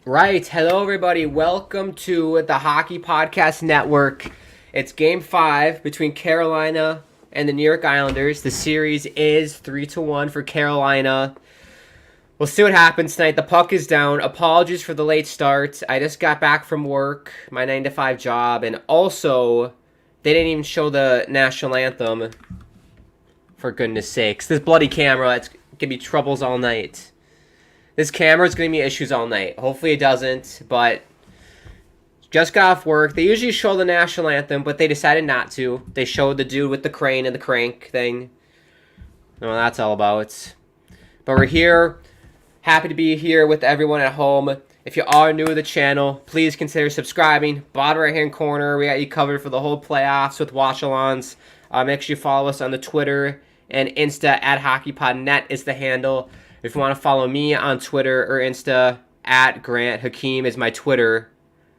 Right. Hello, everybody. Welcome to the Hockey Podcast Network. It's Game 5 between Carolina and the New York Islanders. The series is 3-1 for Carolina. We'll see what happens tonight. The puck is down. Apologies for the late start. I just got back from work, my 9-to-5 job, and also they didn't even show the national anthem. For goodness sakes. This bloody camera, it's going to be troubles all night. This camera is going to be issues all night. Hopefully it doesn't, but just got off work. They usually show the national anthem, but they decided not to. They showed the dude with the crane and the crank thing. I don't know what that's all about. But we're here. Happy to be here with everyone at home. If you are new to the channel, please consider subscribing. Bottom right-hand corner, we got you covered for the whole playoffs with watchalongs. Make sure you follow us on the Twitter and Insta at hockeypodnet is the handle. If you want to follow me on Twitter or Insta, at Grant Hakeem is my Twitter.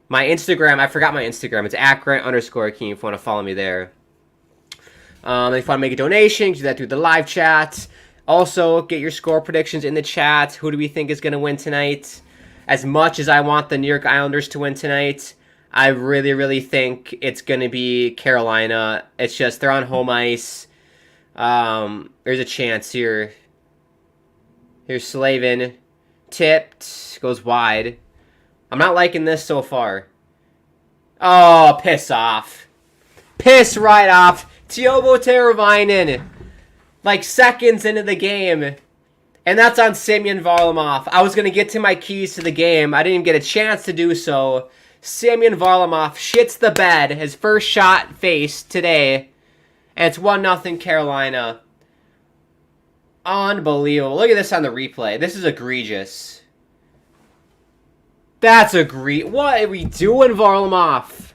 My Instagram, I forgot my Instagram. It's at Grant_Hakeem if you want to follow me there. If you want to make a donation, you can do that through the live chat. Also, get your score predictions in the chat. Who do we think is going to win tonight? As much as I want the New York Islanders to win tonight, I really, really think it's going to be Carolina. It's just they're on home ice. There's a chance here. Here's Slavin. Tipped. Goes wide. I'm not liking this so far. Oh, piss off. Piss right off. Teuvo Teravainen. Like seconds into the game. And that's on Semyon Varlamov. I was going to get to my keys to the game. I didn't even get a chance to do so. Semyon Varlamov shits the bed. His first shot faced today. And it's 1-0 Carolina. Unbelievable. Look at this on the replay. This is egregious. That's egregious. What are we doing, Varlamov?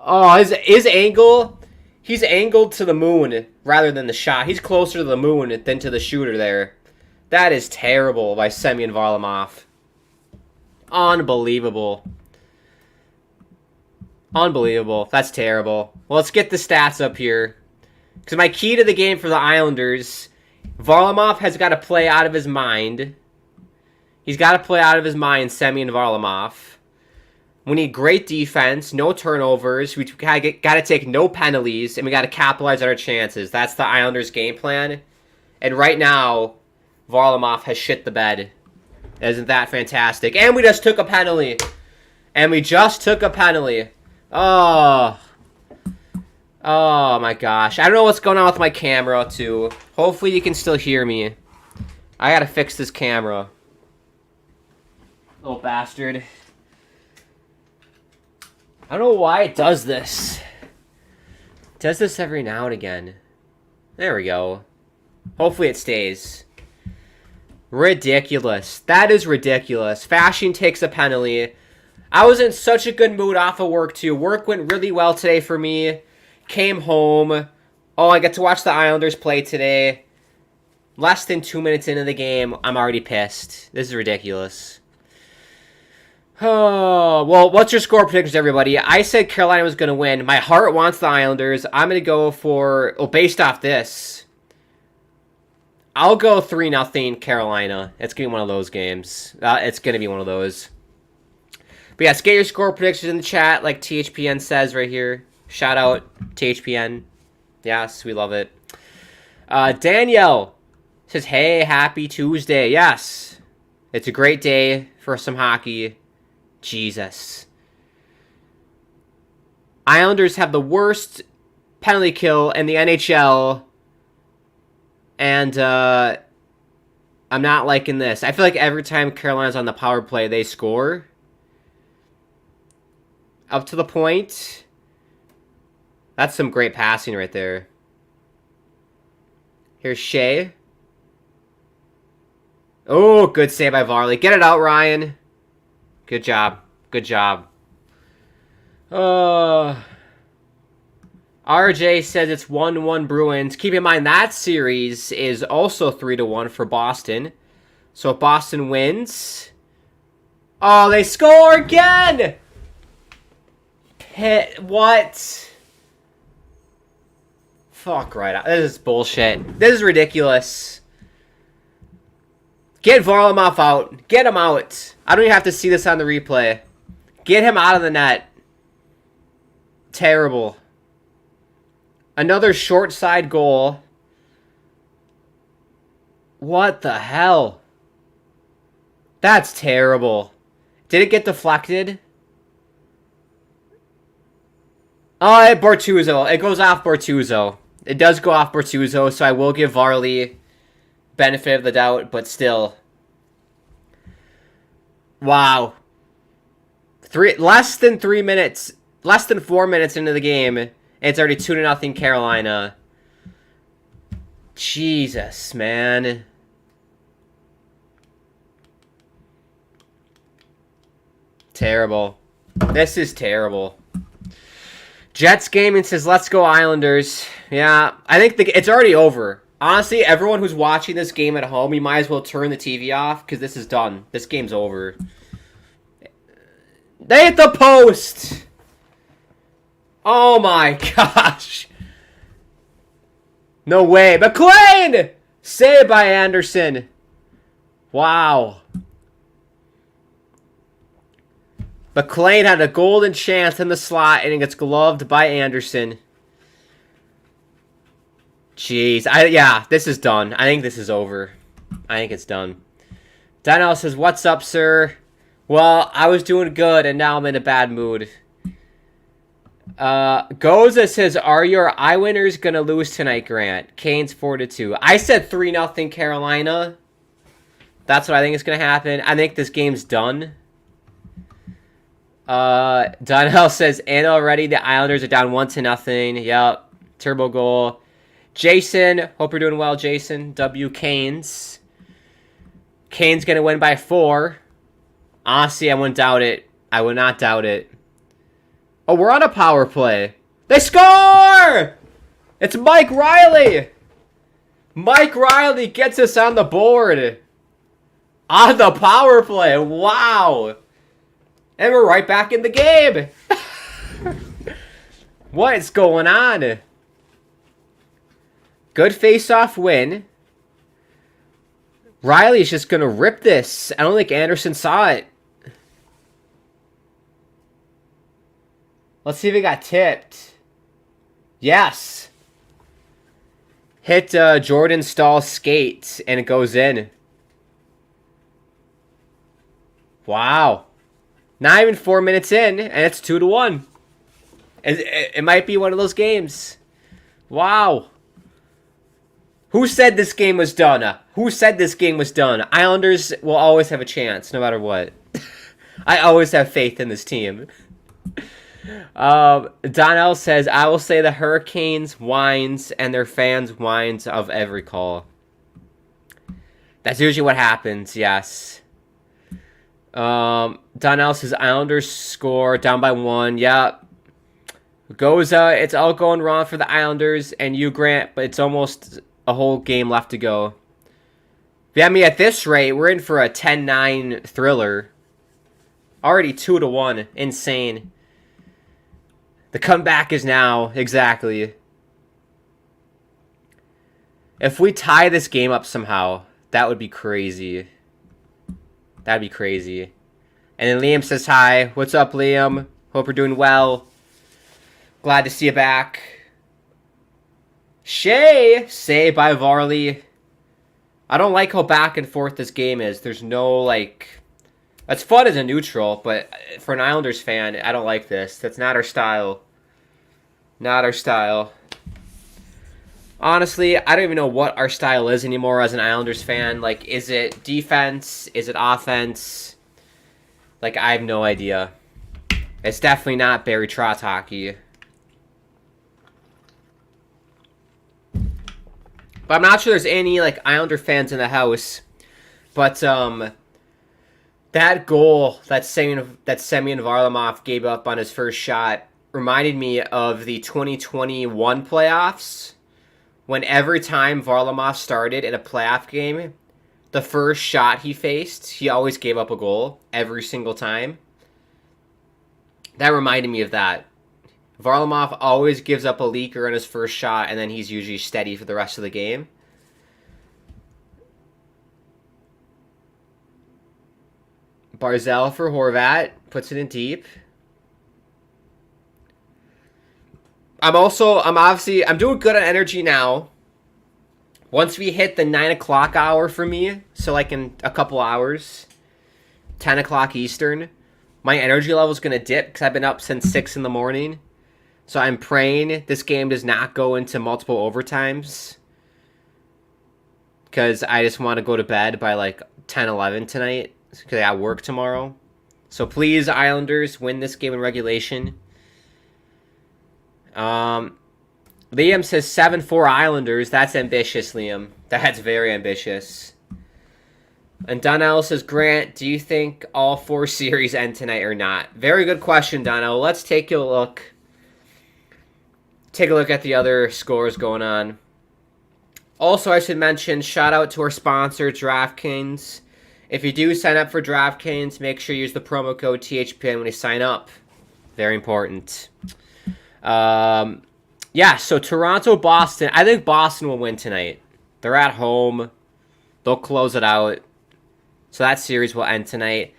Oh, his angle. He's angled to the moon rather than the shot. He's closer to the moon than to the shooter there. That is terrible by Semyon Varlamov. Unbelievable. Unbelievable. That's terrible. Well, let's get the stats up here. Because my key to the game for the Islanders, Varlamov has got to play out of his mind. He's got to play out of his mind, Semyon Varlamov. We need great defense, no turnovers. We got to take no penalties, and we got to capitalize on our chances. That's the Islanders' game plan. And right now, Varlamov has shit the bed. Isn't that fantastic? And we just took a penalty. Oh my gosh. I don't know what's going on with my camera, too. Hopefully you can still hear me. I gotta fix this camera. Little bastard. I don't know why it does this. It does this every now and again. There we go. Hopefully it stays. Ridiculous. That is ridiculous. Fasching takes a penalty. I was in such a good mood off of work, too. Work went really well today for me. Came home. Oh, I get to watch the Islanders play today. Less than 2 minutes into the game, I'm already pissed. This is ridiculous. Oh, well, what's your score predictions, everybody? I said Carolina was going to win. My heart wants the Islanders. I'm going to go for... Oh, based off this, I'll go 3-0 Carolina. It's going to be one of those games. It's going to be one of those. But yes, get your score predictions in the chat, like THPN says right here. Shout out THPN. Yes, we love it. Danielle says, hey, happy Tuesday. Yes, it's a great day for some hockey. Jesus. Islanders have the worst penalty kill in the NHL. And I'm not liking this. I feel like every time Carolina's on the power play, they score. Up to the point. That's some great passing right there. Here's Shea. Oh, good save by Varley. Get it out, Ryan. Good job. Good job. RJ says it's 1-1 Bruins. Keep in mind that series is also 3-1 for Boston. So if Boston wins... Oh, they score again! What? Fuck right out. This is bullshit. This is ridiculous. Get Varlamov out. Get him out. I don't even have to see this on the replay. Get him out of the net. Terrible. Another short side goal. What the hell? That's terrible. Did it get deflected? Oh, Bortuzzo. It goes off Bortuzzo. It does go off Bortuzzo, so I will give Varley benefit of the doubt, but still. Wow. Less than 4 minutes into the game, and it's already 2-0 Carolina. Jesus, man. Terrible. This is terrible. Jets Gaming says, let's go Islanders. Yeah, I think it's already over. Honestly, everyone who's watching this game at home, you might as well turn the TV off because this is done. This game's over. They hit the post! Oh my gosh. No way. McLean! Saved by Anderson. Wow. McLean had a golden chance in the slot, and it gets gloved by Anderson. Jeez. Yeah, this is done. I think this is over. I think it's done. Donnell says, what's up, sir? Well, I was doing good, and now I'm in a bad mood. Goza says, are your I-winners going to lose tonight, Grant? Canes 4-2. I said 3-0 Carolina. That's what I think is going to happen. I think this game's done. Donnell says, and already the Islanders are down 1-0. Yep. Turbo goal. Jason, hope you're doing well, Jason. W. Canes. Canes going to win by 4. Honestly, I wouldn't doubt it. I would not doubt it. Oh, we're on a power play. They score! It's Mike Riley. Mike Riley gets us on the board. On the power play. Wow. And we're right back in the game. What is going on? Good face-off win. Riley's just going to rip this. I don't think Anderson saw it. Let's see if it got tipped. Yes. Hit Jordan Stahl's skate, and it goes in. Wow. Not even 4 minutes in, and it's 2-1. It might be one of those games. Wow. Who said this game was done? Who said this game was done? Islanders will always have a chance, no matter what. I always have faith in this team. Donnell says, I will say the Hurricanes whines and their fans whines of every call. That's usually what happens, yes. Donnell says, Islanders score down by 1. Yep. Goza, it's all going wrong for the Islanders and you, Grant, but it's almost a whole game left to go. Yeah, I mean, at this rate, we're in for a 10-9 thriller. Already 2-1. Insane. The comeback is now. Exactly. If we tie this game up somehow, that would be crazy. That'd be crazy. And then Liam says hi. What's up, Liam? Hope you're doing well. Glad to see you back. Shea, saved by Varley. I don't like how back and forth this game is. There's no, like... That's fun as a neutral, but for an Islanders fan, I don't like this. That's not our style. Not our style. Honestly, I don't even know what our style is anymore as an Islanders fan. Like, is it defense? Is it offense? Like, I have no idea. It's definitely not Barry Trotz hockey. But I'm not sure there's any, like, Islander fans in the house. But, that goal that Semyon Varlamov gave up on his first shot reminded me of the 2021 playoffs. When every time Varlamov started in a playoff game, the first shot he faced, he always gave up a goal. Every single time. That reminded me of that. Varlamov always gives up a leaker on his first shot, and then he's usually steady for the rest of the game. Barzell for Horvat. Puts it in deep. I'm doing good on energy now. Once we hit the 9 o'clock hour for me, so like in a couple hours, 10 o'clock Eastern, my energy level is going to dip because I've been up since 6 in the morning. So I'm praying this game does not go into multiple overtimes because I just want to go to bed by like 10, 11 tonight because I got work tomorrow. So please, Islanders, win this game in regulation. Liam says 7-4 Islanders. That's ambitious, Liam. That's very ambitious. And Donnell says, Grant, do you think all 4 series end tonight or not? Very good question, Donnell. Let's take a look. Take a look at the other scores going on. Also, I should mention, shout out to our sponsor, DraftKings. If you do sign up for DraftKings, make sure you use the promo code THPN when you sign up. Very important. Yeah, so Toronto-Boston. I think Boston will win tonight. They're at home. They'll close it out. So that series will end tonight.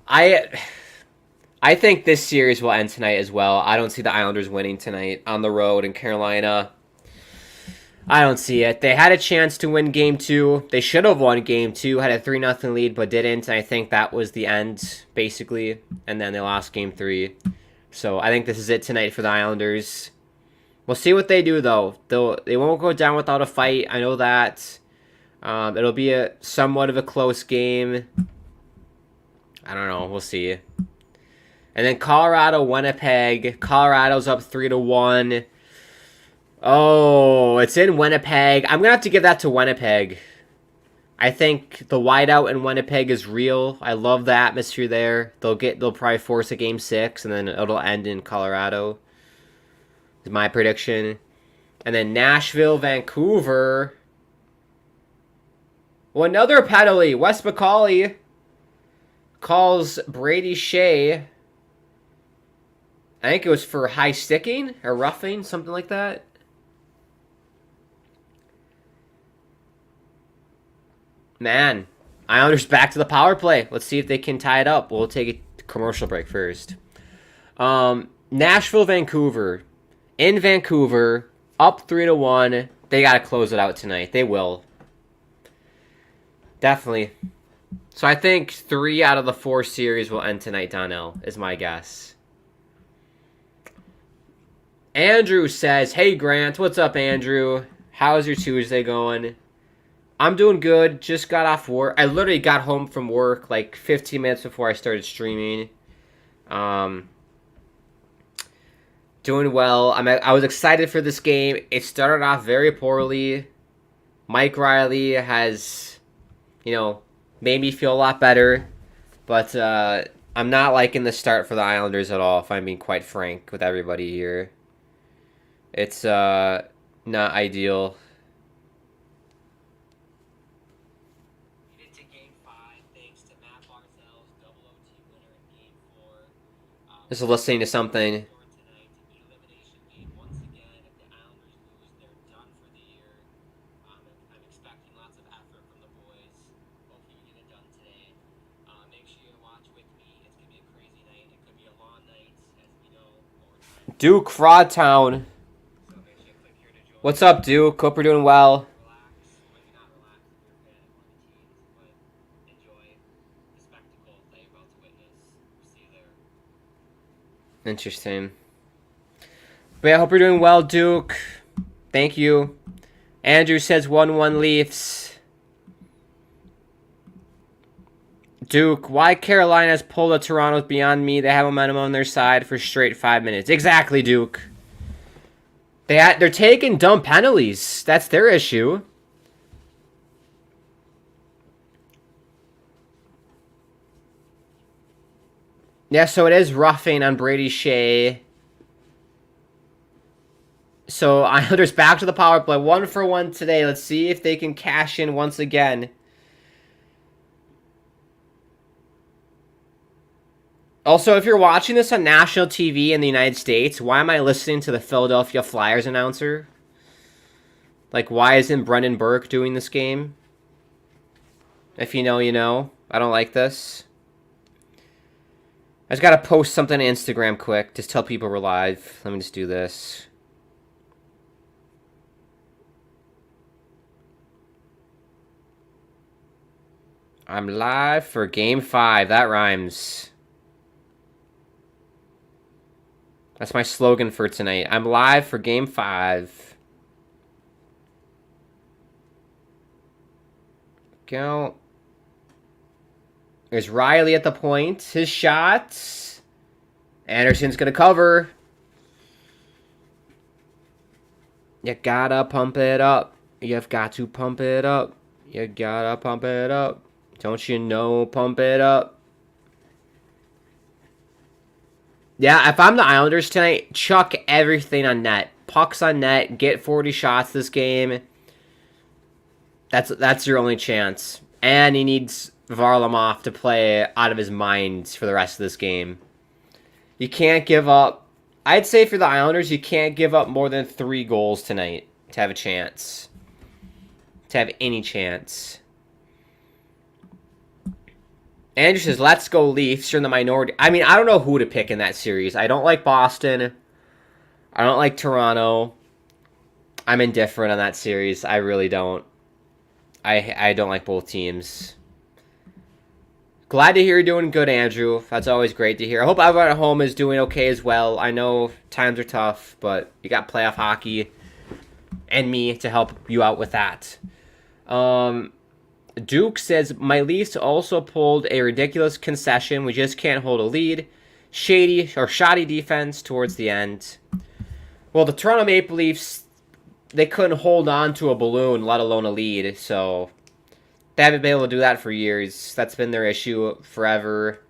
I think this series will end tonight as well. I don't see the Islanders winning tonight on the road in Carolina. I don't see it. They had a chance to win Game 2. They should have won Game 2, had a 3-0 lead, but didn't. And I think that was the end, basically. And then they lost Game 3. So I think this is it tonight for the Islanders. We'll see what they do, though. They won't go down without a fight. I know that. It'll be a somewhat of a close game. I don't know. We'll see. And then Colorado, Winnipeg. Colorado's up 3-1. Oh, it's in Winnipeg. I'm gonna have to give that to Winnipeg. I think the whiteout in Winnipeg is real. I love the atmosphere there. They'll probably force a Game 6, and then it'll end in Colorado. Is my prediction. And then Nashville, Vancouver. Well, another penalty. Wes McCauley calls Brady Shea. I think it was for high sticking or roughing, something like that. Man, Islanders back to the power play. Let's see if they can tie it up. We'll take a commercial break first. Nashville, Vancouver. In Vancouver, up 3-1. They got to close it out tonight. They will. Definitely. So I think 3 out of the 4 series will end tonight, Donnell, is my guess. Andrew says, hey, Grant. What's up, Andrew? How's your Tuesday going? I'm doing good. Just got off work. I literally got home from work like 15 minutes before I started streaming. Doing well. I was excited for this game. It started off very poorly. Mike Riley has, made me feel a lot better. But I'm not liking the start for the Islanders at all, if I'm being quite frank with everybody here. It's not ideal. Just listening to something. Duke Fraudtown. What's up, Duke? Hope you're doing well. Interesting. But yeah, I hope you're doing well, Duke. Thank you. Andrew says 1-1 Leafs. Duke, why Carolina's pulled the Toronto's beyond me. They have momentum on their side for straight 5 minutes. Exactly, Duke. They're taking dumb penalties. That's their issue. Yeah, so it is roughing on Brady Shea. So Islanders back to the power play. 1-for-1 today. Let's see if they can cash in once again. Also, if you're watching this on national TV in the United States, why am I listening to the Philadelphia Flyers announcer? Like, why isn't Brendan Burke doing this game? If you know, you know. I don't like this. I just gotta post something on Instagram quick. Just tell people we're live. Let me just do this. I'm live for Game 5. That rhymes. That's my slogan for tonight. I'm live for Game 5. Go. There's Riley at the point. His shots. Anderson's going to cover. You gotta pump it up. You've got to pump it up. You gotta pump it up. Don't you know, pump it up. Yeah, if I'm the Islanders tonight, chuck everything on net. Pucks on net. Get 40 shots this game. That's your only chance. And he needs Varlamov to play out of his mind for the rest of this game. You can't give up. I'd say for the Islanders, you can't give up more than 3 goals tonight to have a chance. To have any chance. Andrew says, let's go Leafs. You're in the minority. I mean, I don't know who to pick in that series. I don't like Boston. I don't like Toronto. I'm indifferent on that series. I really don't. I don't like both teams. Glad to hear you're doing good, Andrew. That's always great to hear. I hope everyone at home is doing okay as well. I know times are tough, but you got playoff hockey and me to help you out with that. Duke says, my Leafs also pulled a ridiculous concession. We just can't hold a lead. Shoddy defense towards the end. Well, the Toronto Maple Leafs, they couldn't hold on to a balloon, let alone a lead. So they haven't been able to do that for years. That's been their issue forever.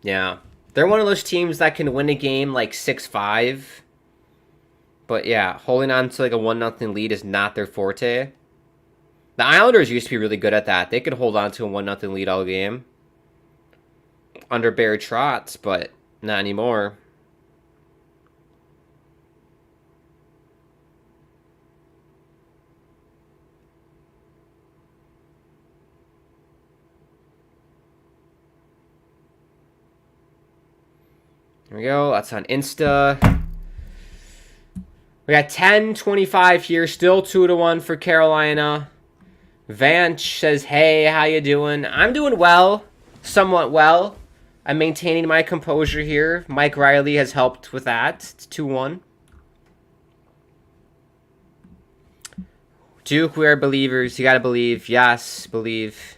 Yeah. They're one of those teams that can win a game like 6-5. But yeah, holding on to like a 1-0 lead is not their forte. The Islanders used to be really good at that. They could hold on to a 1-0 lead all game. Under Barry Trotz, but not anymore. There we go. That's on Insta. We got 10-25 here. Still 2-1 for Carolina. Vanch says, hey, how you doing? I'm doing well. Somewhat well. I'm maintaining my composure here. Mike Riley has helped with that. It's 2-1. Duke, we are believers. You gotta believe. Yes, believe.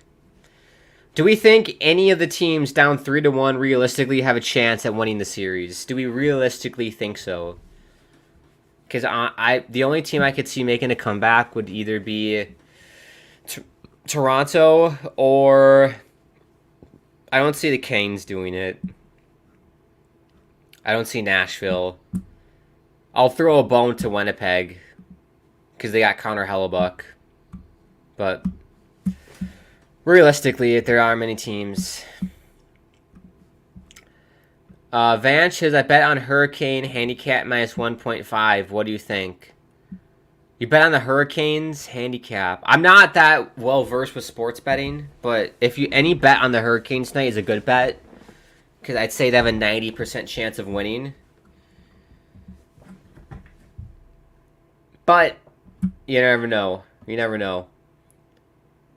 Do we think any of the teams down 3-1 realistically have a chance at winning the series? Do we realistically think so? Because the only team I could see making a comeback would either be Toronto, or I don't see the Canes doing it. I don't see Nashville. I'll throw a bone to Winnipeg because they got Connor Hellebuck. But realistically, there aren't many teams. Vanch says, I bet on Hurricane handicap minus 1.5. What do you think? You bet on the Hurricanes handicap. I'm not that well versed with sports betting, but if you any bet on the Hurricanes tonight is a good bet, because I'd say they have a 90% chance of winning. But you never know. You never know.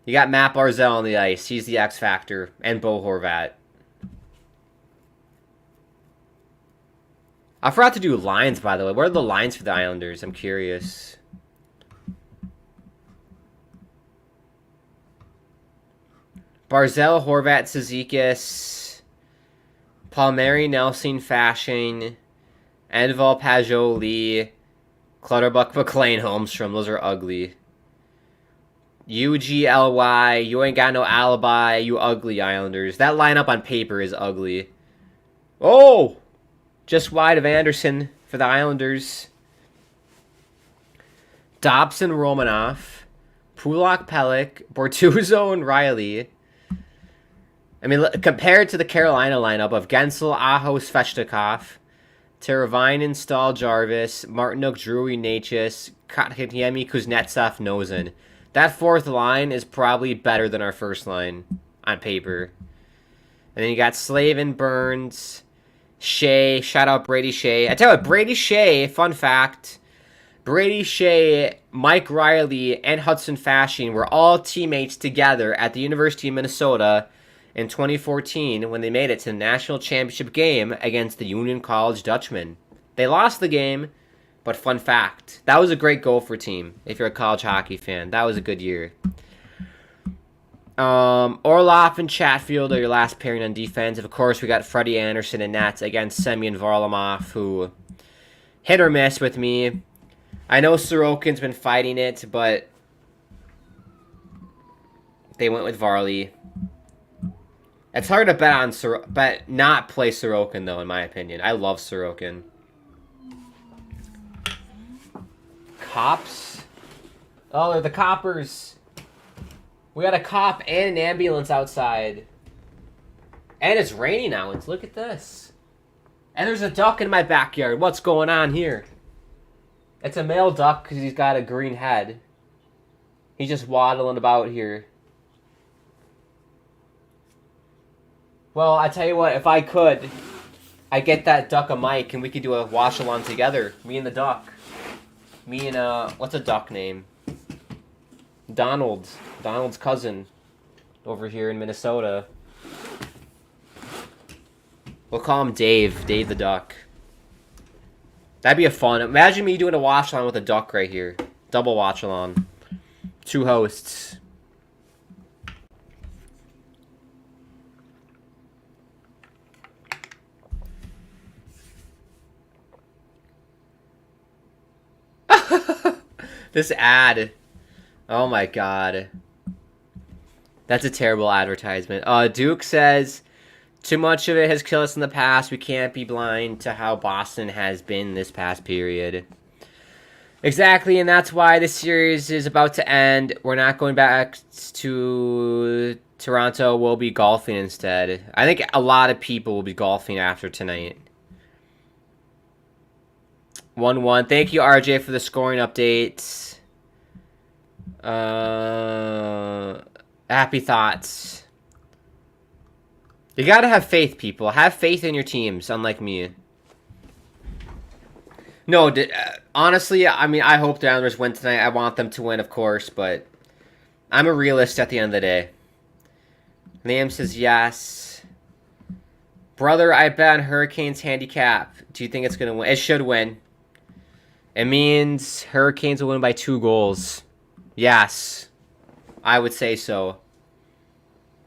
You got Matt Barzal on the ice. He's the X factor, and Bo Horvat. I forgot to do lines, by the way. What are the lines for the Islanders? I'm curious. Barzal, Horvat, Cizikas, Palmieri, Nelson, Fashion, Enval, Pajot, Lee, Clutterbuck, McLean, Holmstrom. Those are ugly. UGLY, you ain't got no alibi, you ugly Islanders. That lineup on paper is ugly. Oh! Just wide of Anderson for the Islanders. Dobson, Romanoff, Pulak, Pelech, Bortuzzo, and Riley. I mean, compared to the Carolina lineup of Gensel, Aho, Svechnikov, Teravainen, Stahl, Jarvis, Martinuk, Drury, Natchez, Kotkaniemi, Kuznetsov, Nozen. That fourth line is probably better than our first line on paper. And then you got Slavin, Burns, Shea. Shout out Brady Shea. I tell you what, Brady Shea, fun fact, Brady Shea, Mike Riley, and Hudson Fasching were all teammates together at the University of Minnesota in 2014 when they made it to the national championship game against the Union College Dutchmen. They lost the game, but fun fact, that was a great Gopher team if you're a college hockey fan. That was a good year. Orlov and Chatfield are your last pairing on defense. Of course, we got Freddie Anderson and Nets against Semyon Varlamov, who hit or miss with me. I know Sorokin's been fighting it, but they went with Varley. It's hard to bet on but not play Sorokin, though, in my opinion. I love Sorokin. Cops? Oh, they're the coppers. We got a cop and an ambulance outside. And it's raining out. Look at this. And there's a duck in my backyard. What's going on here? It's a male duck because he's got a green head. He's just waddling about here. Well, I tell you what, if I could, I'd get that duck a mic and we could do a watch-along together. Me and the duck. Me and, what's a duck name? Donald. Donald's cousin over here in Minnesota. We'll call him Dave. Dave the duck. That'd be a fun. Imagine me doing a watch-along with a duck right here. Double watch-along. 2 hosts. This ad. Oh my god. That's a terrible advertisement. Duke says, too much of it has killed us in the past. We can't be blind to how Boston has been this past period. Exactly, and that's why this series is about to end. We're not going back to Toronto. We'll be golfing instead. I think a lot of people will be golfing after tonight. 1-1. Thank you, RJ, for the scoring updates. Happy thoughts. You gotta have faith, people. Have faith in your teams, unlike me. No, honestly, I mean, I hope the Islanders win tonight. I want them to win, of course, but I'm a realist at the end of the day. Liam says yes. Brother, I bet on Hurricanes handicap. Do you think it's gonna win? It should win. It means Hurricanes will win by 2 goals. Yes. I would say so.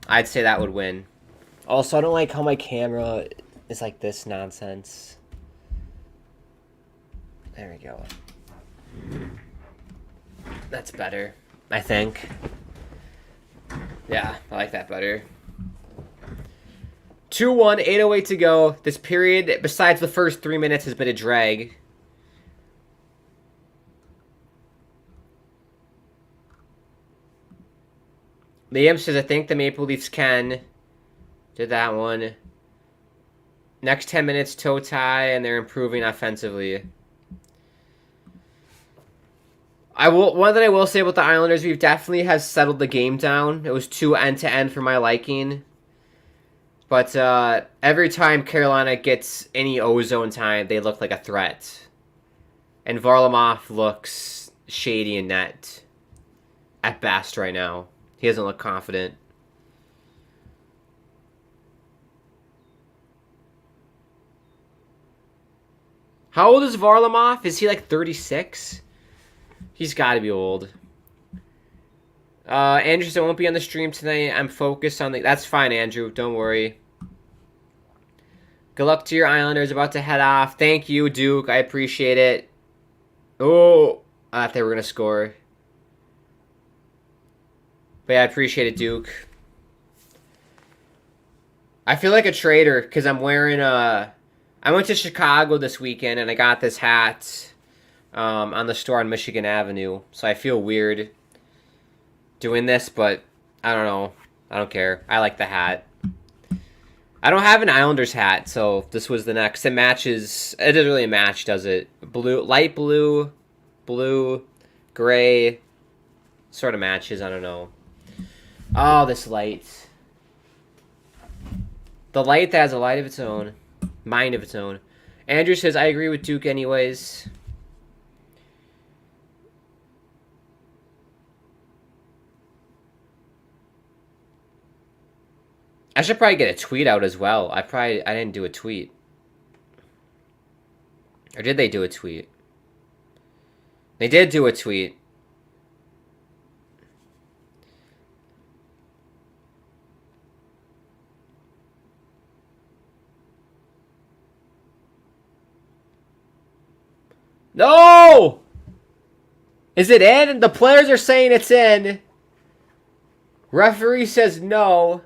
I'd say that would win. Also, I don't like how my camera is like this nonsense. There we go. That's better, I think. Yeah, I like that better. 2-1, 8:08 to go. This period, besides the first 3 minutes, has been a drag. Liam says, I think the Maple Leafs can. Did that one. Next 10 minutes, toe tie, and they're improving offensively. One thing I will say about the Islanders, we definitely have settled the game down. It was too end-to-end for my liking. But every time Carolina gets any ozone time, they look like a threat. And Varlamov looks shady in net at best right now. He doesn't look confident. How old is Varlamov? Is he like 36? He's got to be old. Andrew said I won't be on the stream tonight. I'm focused on the... That's fine, Andrew. Don't worry. Good luck to your Islanders. About to head off. Thank you, Duke. I appreciate it. Oh, I thought they were going to score. But yeah, I appreciate it, Duke. I feel like a traitor because I'm wearing a... I went to Chicago this weekend and I got this hat on the store on Michigan Avenue. So I feel weird doing this, but I don't know. I don't care. I like the hat. I don't have an Islanders hat, so this was the next. It matches. It doesn't really match, does it? Blue, light blue, blue, gray, sort of matches. I don't know. Oh, this light. The light that has a light of its own. Mind of its own. Andrew says, I agree with Duke anyways. I should probably get a tweet out as well. I didn't do a tweet. Or did they do a tweet? They did do a tweet. No! Is it in? The players are saying it's in. Referee says no.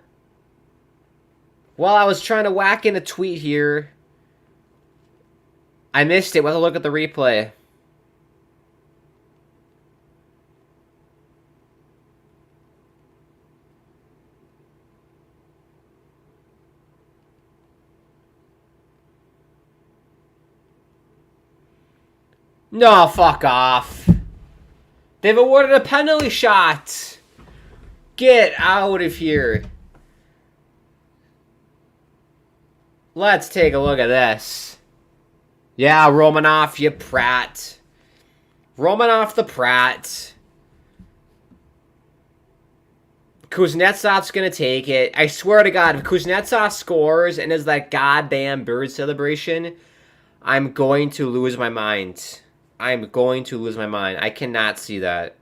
Well, I was trying to whack in a tweet here. I missed it. We'll have to look at the replay. No, fuck off. They've awarded a penalty shot. Get out of here. Let's take a look at this. Yeah, Romanoff, you prat. Romanoff the prat. Kuznetsov's going to take it. I swear to God, if Kuznetsov scores and is that goddamn bird celebration, I'm going to lose my mind. I'm going to lose my mind. I cannot see that.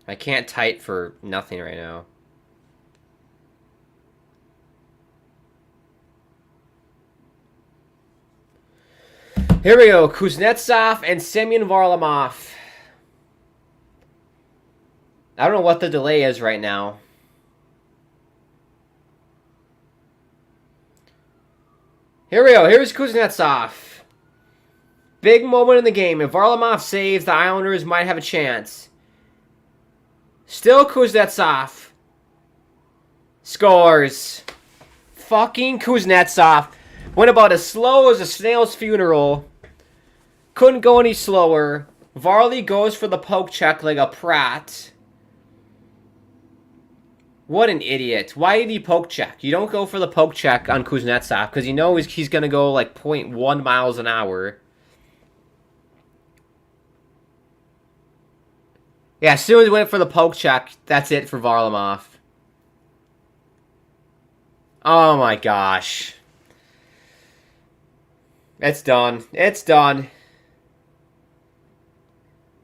I can't type for nothing right now. Here we go. Kuznetsov and Semyon Varlamov. I don't know what the delay is right now. Here we go. Here's Kuznetsov. Big moment in the game. If Varlamov saves, the Islanders might have a chance. Still Kuznetsov. Scores. Fucking Kuznetsov. Went about as slow as a snail's funeral. Couldn't go any slower. Varley goes for the poke check like a prat. What an idiot. Why did he poke check? You don't go for the poke check on Kuznetsov because you know he's going to go like 0.1 miles an hour. Yeah, as soon as he went for the poke check, that's it for Varlamov. Oh my gosh. It's done. It's done.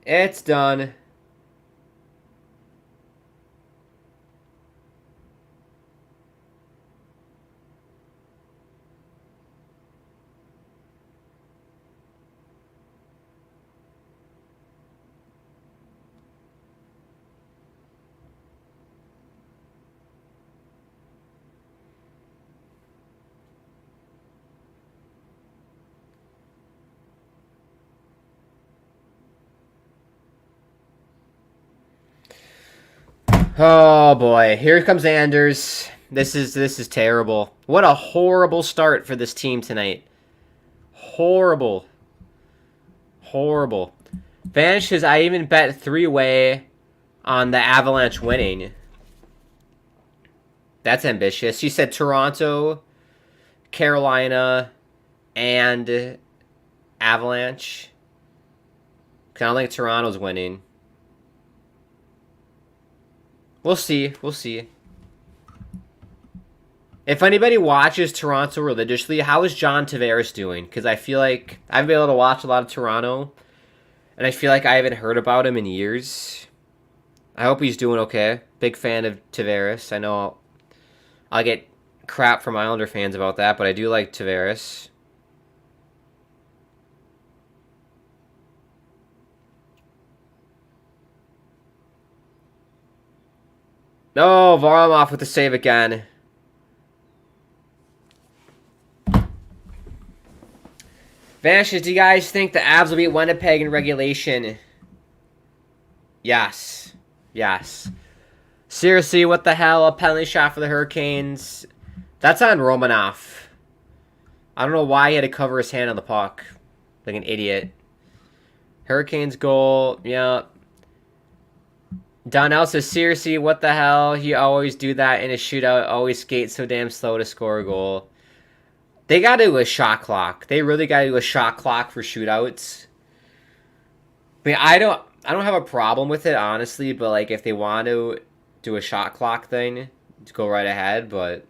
It's done. Oh boy, here comes Anders. This is terrible. What a horrible start for this team tonight. Horrible. Horrible. Vanish says I even bet 3-way on the Avalanche winning. That's ambitious. She said Toronto, Carolina, and Avalanche. I don't think Toronto's winning. We'll see. We'll see. If anybody watches Toronto religiously, how is John Tavares doing? Because I feel like I've been able to watch a lot of Toronto, and I feel like I haven't heard about him in years. I hope he's doing okay. Big fan of Tavares. I know I'll get crap from Islander fans about that, but I do like Tavares. No, Varlamov with the save again. Vanishes, do you guys think the Avs will beat Winnipeg in regulation? Yes. Yes. Seriously, what the hell? A penalty shot for the Hurricanes. That's on Romanoff. I don't know why he had to cover his hand on the puck. Like an idiot. Hurricanes goal. Yeah. Donnell says, seriously, what the hell? He always do that in a shootout. Always skate so damn slow to score a goal. They got to do a shot clock. They really got to do a shot clock for shootouts. I mean, I don't have a problem with it, honestly. But, like, if they want to do a shot clock thing, to go right ahead. But,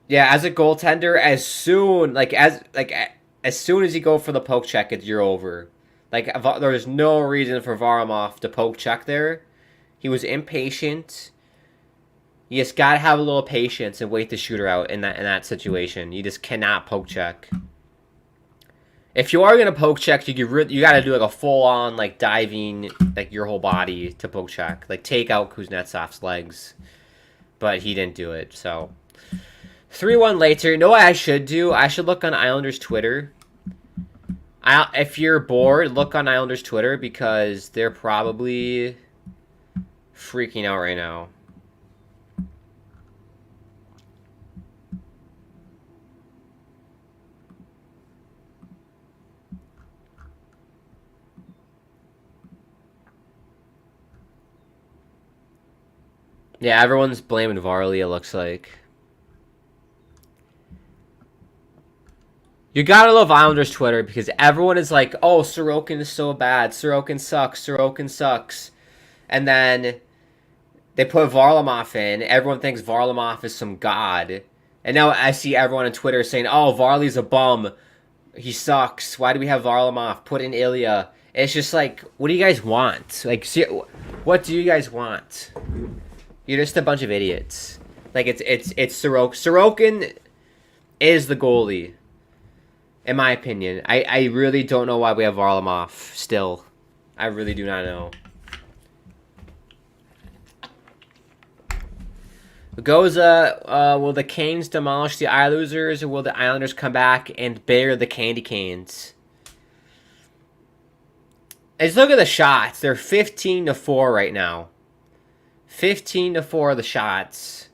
yeah, as a goaltender, as soon as you go for the poke check, you're over. Like, there's no reason for Varlamov to poke check there. He was impatient. You just gotta have a little patience and wait the shooter out in that situation. You just cannot poke check. If you are gonna poke check, you gotta do like a full on like diving like your whole body to poke check, like take out Kuznetsov's legs. But he didn't do it. So 3-1 later. You know what I should do? I should look on Islanders Twitter. If you're bored, look on Islanders Twitter because they're probably freaking out right now. Yeah, everyone's blaming Varley, it looks like. You gotta love Islanders Twitter because everyone is like, oh, Sorokin is so bad. Sorokin sucks. Sorokin sucks. And then they put Varlamov in. Everyone thinks Varlamov is some god. And now I see everyone on Twitter saying, oh, Varley's a bum. He sucks. Why do we have Varlamov? Put in Ilya. It's just like, what do you guys want? Like, what do you guys want? You're just a bunch of idiots. Like, it's Sorokin. Sorokin is the goalie. In my opinion, I really don't know why we have Varlamov still. I really do not know. Goza, will the Canes demolish the Islanders, or will the Islanders come back and bear the Candy Canes? Let's look at the shots. They're 15-4 right now. 15-4 the shots.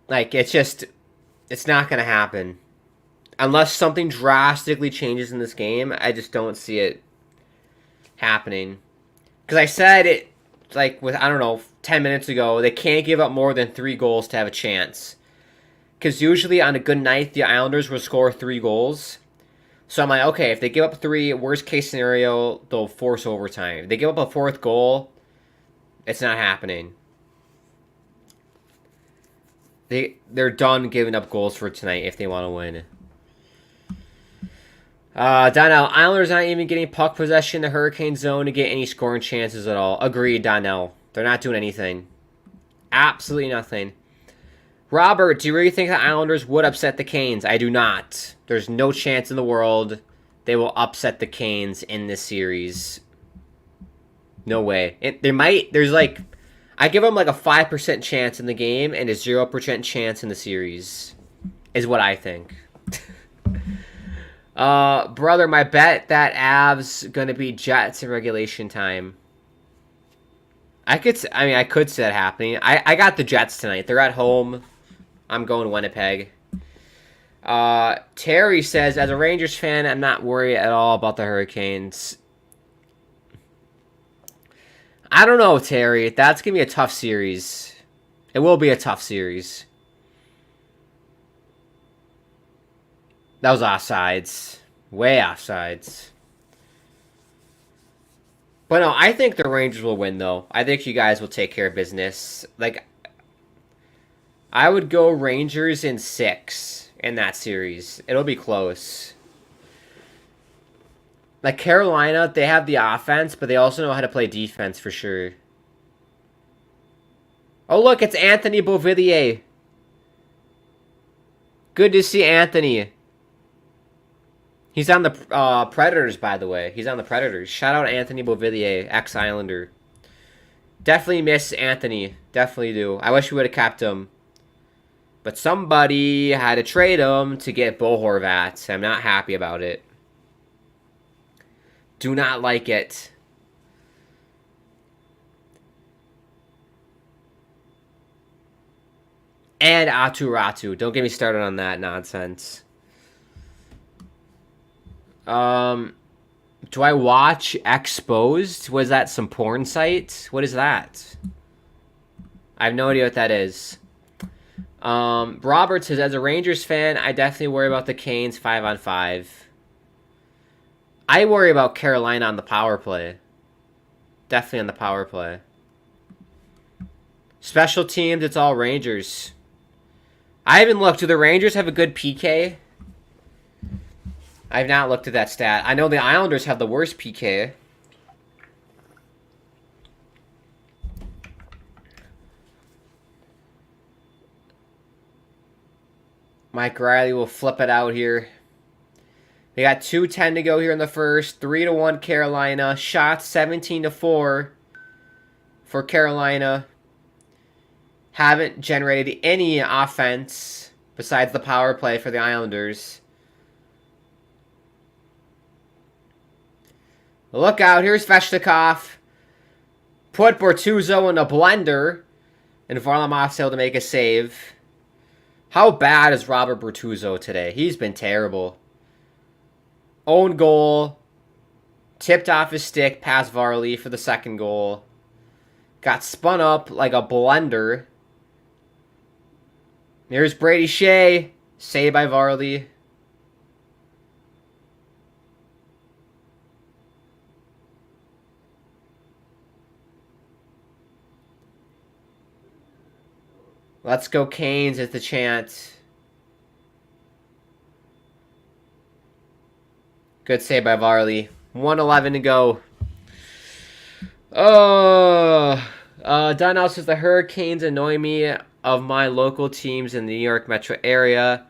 Like, it's not going to happen. Unless something drastically changes in this game, I just don't see it happening. Because I said it, like, 10 minutes ago, they can't give up more than 3 goals to have a chance. Because usually on a good night, the Islanders will score 3 goals. So I'm like, okay, if they give up 3, worst case scenario, they'll force overtime. If they give up a 4th goal, it's not happening. They're done giving up goals for tonight if they want to win. Donnell, Islanders not even getting puck possession in the Hurricane zone to get any scoring chances at all. Agreed, Donnell. They're not doing anything. Absolutely nothing. Robert, do you really think the Islanders would upset the Canes? I do not. There's no chance in the world they will upset the Canes in this series. No way. I give them like a 5% chance in the game and a 0% chance in the series. Is what I think. Brother, my bet that Avs gonna be Jets in regulation time. I could see that happening. I got the Jets tonight. They're at home. I'm going Winnipeg. Terry says, as a Rangers fan, I'm not worried at all about the Hurricanes. I don't know, Terry. That's gonna be a tough series. It will be a tough series. That was offsides. Way offsides. But no, I think the Rangers will win, though. I think you guys will take care of business. Like, I would go Rangers in 6 in that series. It'll be close. Like, Carolina, they have the offense, but they also know how to play defense for sure. Oh, look, it's Anthony Beauvillier. Good to see Anthony. He's on the Predators, by the way. He's on the Predators. Shout out Anthony Beauvillier, ex-Islander. Definitely miss Anthony. Definitely do. I wish we would have kept him. But somebody had to trade him to get Bo Horvat. I'm not happy about it. Do not like it. And Atu Ratu. Don't get me started on that nonsense. Do I watch Exposed? Was that some porn site? What is that? I have no idea what that is. Robert says, as a Rangers fan, I definitely worry about the Canes 5-on-5. I worry about Carolina on the power play. Definitely on the power play. Special teams, it's all Rangers. I haven't looked. Do the Rangers have a good PK? I've not looked at that stat. I know the Islanders have the worst PK. Mike Riley will flip it out here. They got 2:10 to go here in the first. 3-1 Carolina. Shots 17-4 for Carolina. Haven't generated any offense besides the power play for the Islanders. Look out. Here's Svechnikov. Put Bortuzzo in a blender. And Varlamov's able to make a save. How bad is Robert Bortuzzo today? He's been terrible. Own goal. Tipped off his stick past Varley for the second goal. Got spun up like a blender. Here's Brady Shea. Saved by Varley. Let's go Canes is the chant. Good save by Varley. 1:11 to go. Dunhouse says the Hurricanes annoy me of my local teams in the New York metro area.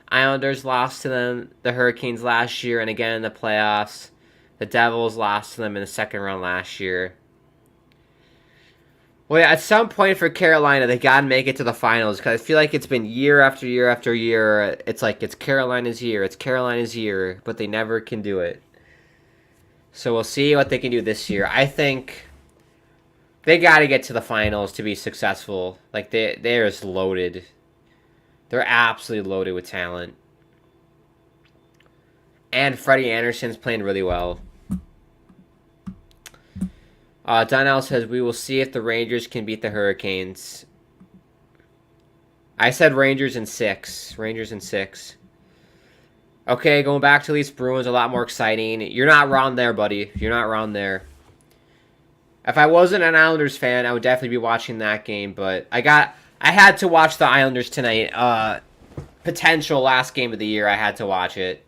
Islanders lost to them, the Hurricanes last year and again in the playoffs. The Devils lost to them in the second round last year. Well, yeah, at some point for Carolina, they got to make it to the finals because I feel like it's been year after year after year. It's like it's Carolina's year, but they never can do it. So we'll see what they can do this year. I think they got to get to the finals to be successful. Like they're just loaded. They're absolutely loaded with talent. And Freddie Anderson's playing really well. Donnell says, we will see if the Rangers can beat the Hurricanes. I said Rangers in 6. Okay, going back to these Bruins, a lot more exciting. You're not wrong there, buddy. You're not wrong there. If I wasn't an Islanders fan, I would definitely be watching that game, but I had to watch the Islanders tonight. Potential last game of the year, I had to watch it.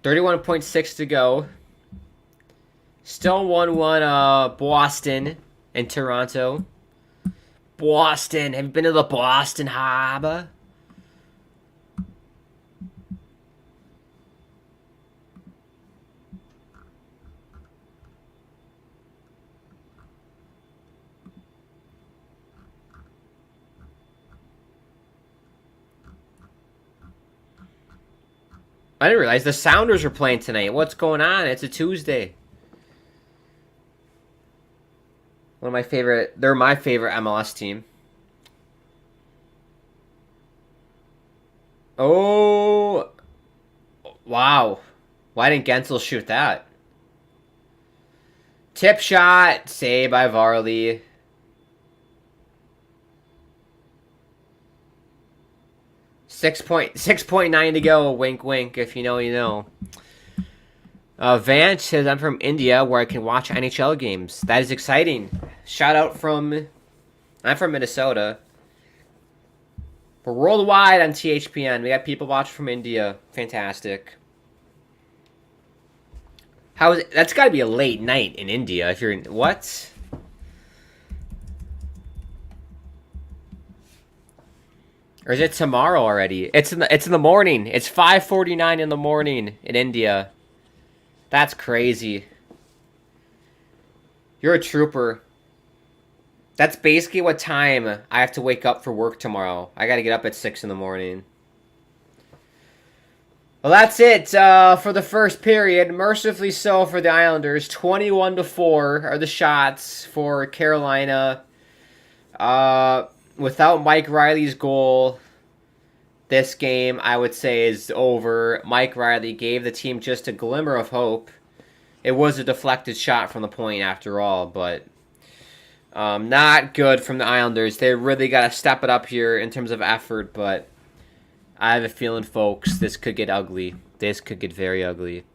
.6 to go. Still 1-1 Boston and Toronto. Boston. Have you been to the Boston Harbor? I didn't realize the Sounders are playing tonight. What's going on? It's a Tuesday. They're my favorite MLS team. Oh, wow. Why didn't Gensel shoot that? Tip shot, saved by Varley. 6.9 to go. Wink, wink. If you know, you know. Vance says, I'm from India where I can watch NHL games. That is exciting. Shout out from... I'm from Minnesota. We're worldwide on THPN. We got people watching from India. Fantastic. That's got to be a late night in India if you're in... What? Or is it tomorrow already? It's in the morning. It's 5:49 in the morning in India. That's crazy. You're a trooper. That's basically what time I have to wake up for work tomorrow. I got to get up at 6 in the morning. Well, that's it for the first period. Mercifully so for the Islanders. 21-4 are the shots for Carolina. Without Mike Riley's goal, this game, I would say, is over. Mike Riley gave the team just a glimmer of hope. It was a deflected shot from the point after all, but not good from the Islanders. They really got to step it up here in terms of effort, but I have a feeling, folks, this could get ugly. This could get very ugly.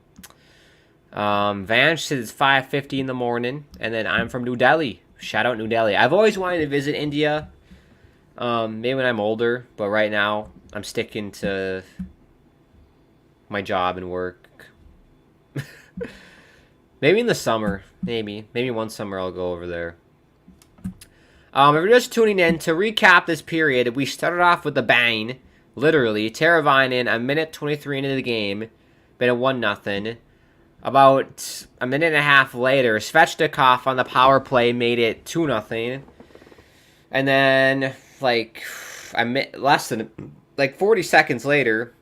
Vanch says it's 5:50 in the morning, and then I'm from New Delhi. Shout out New Delhi. I've always wanted to visit India, maybe when I'm older, but right now I'm sticking to my job and work. Maybe in the summer. Maybe one summer I'll go over there. If you're just tuning in, to recap this period, we started off with a bang. Literally, Teravainen, a minute 23 into the game, been at 1-0. About a minute and a half later, Svechnikov on the power play made it 2-0. And then, less than 40 seconds later,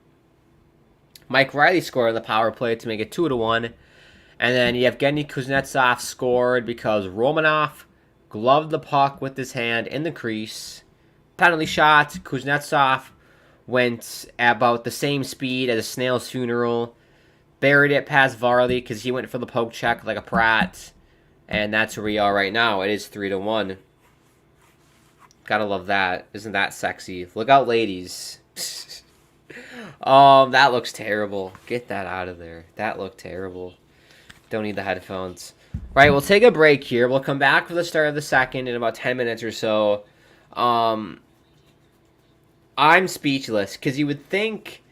Mike Riley scored on the power play to make it 2-1. And then Yevgeny Kuznetsov scored because Romanov gloved the puck with his hand in the crease. Penalty shot. Kuznetsov went at about the same speed as a snail's funeral. Buried it past Varley because he went for the poke check like a prat. And that's where we are right now. It is 3-1. Gotta love that. Isn't that sexy? Look out, ladies. That looks terrible. Get that out of there. That looked terrible. Don't need the headphones. Right, we'll take a break here. We'll come back for the start of the second in about 10 minutes or so. I'm speechless because you would think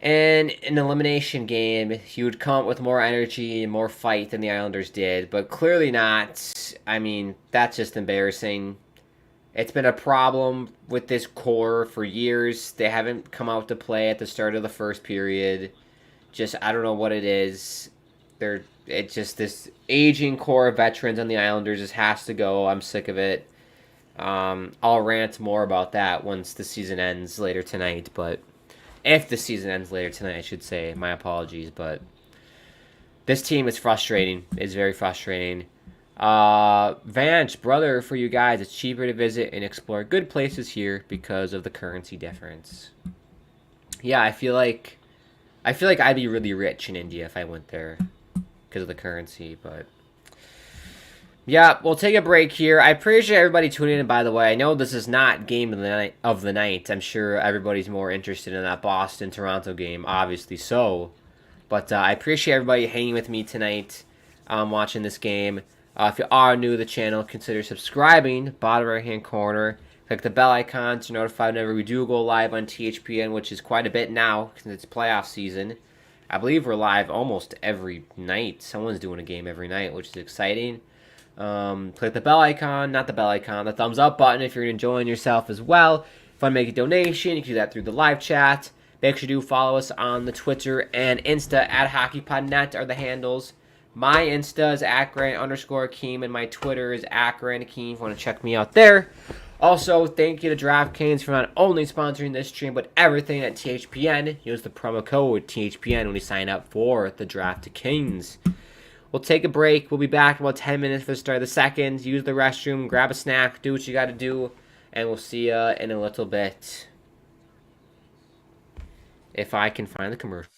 in an elimination game you would come up with more energy and more fight than the Islanders did, but clearly not. I mean, that's just embarrassing. It's been a problem with this core for years. They haven't come out to play at the start of the first period. Just, I don't know what it is. It's just this aging core of veterans on the Islanders just has to go. I'm sick of it. I'll rant more about that once the season ends later tonight. But if the season ends later tonight, I should say. My apologies. But this team is frustrating. It's very frustrating. Vanch, brother, for you guys, it's cheaper to visit and explore good places here because of the currency difference. Yeah, I feel like I'd be really rich in India if I went there because of the currency, but yeah, we'll take a break here. I appreciate everybody tuning in, by the way. I know this is not game of the night. I'm sure everybody's more interested in that Boston-Toronto game, obviously so. But I appreciate everybody hanging with me tonight, watching this game. If you are new to the channel, consider subscribing. Bottom right-hand corner. Click the bell icon to notify whenever we do go live on THPN, which is quite a bit now since it's playoff season. I believe we're live almost every night. Someone's doing a game every night, which is exciting. Click the bell icon, not the bell icon, the thumbs up button if you're enjoying yourself as well. If you want to make a donation, you can do that through the live chat. Make sure you do follow us on the Twitter and Insta at hockeypodnet are the handles. My Insta is @Grant_Akeem, and my Twitter is @GrantAkeem if you want to check me out there. Also, thank you to DraftKings for not only sponsoring this stream, but everything at THPN. Use the promo code THPN when you sign up for the DraftKings. We'll take a break. We'll be back in about 10 minutes for the start of the second. Use the restroom, grab a snack, do what you got to do, and we'll see you in a little bit. If I can find the commercial.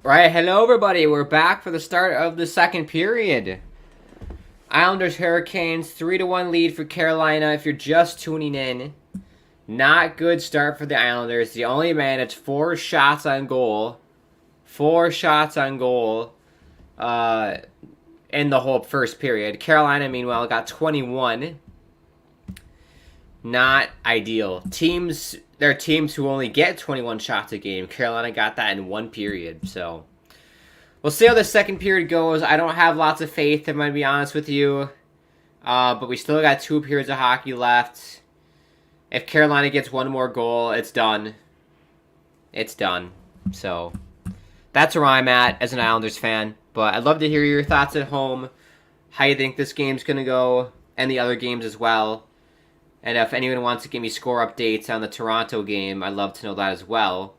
Right, hello everybody. We're back for the start of the second period. Islanders Hurricanes 3-1 lead for Carolina. If you're just tuning in, not good start for the Islanders. The only man, it's 4 shots on goal. 4 shots on goal in the whole first period. Carolina, meanwhile, got 21. Not ideal. There are teams who only get 21 shots a game. Carolina got that in 1 period. So we'll see how the second period goes. I don't have lots of faith, if I'm going to be honest with you. But we still got 2 periods of hockey left. If Carolina gets 1 more goal, it's done. It's done. So that's where I'm at as an Islanders fan. But I'd love to hear your thoughts at home. How you think this game's going to go. And the other games as well. And if anyone wants to give me score updates on the Toronto game, I'd love to know that as well.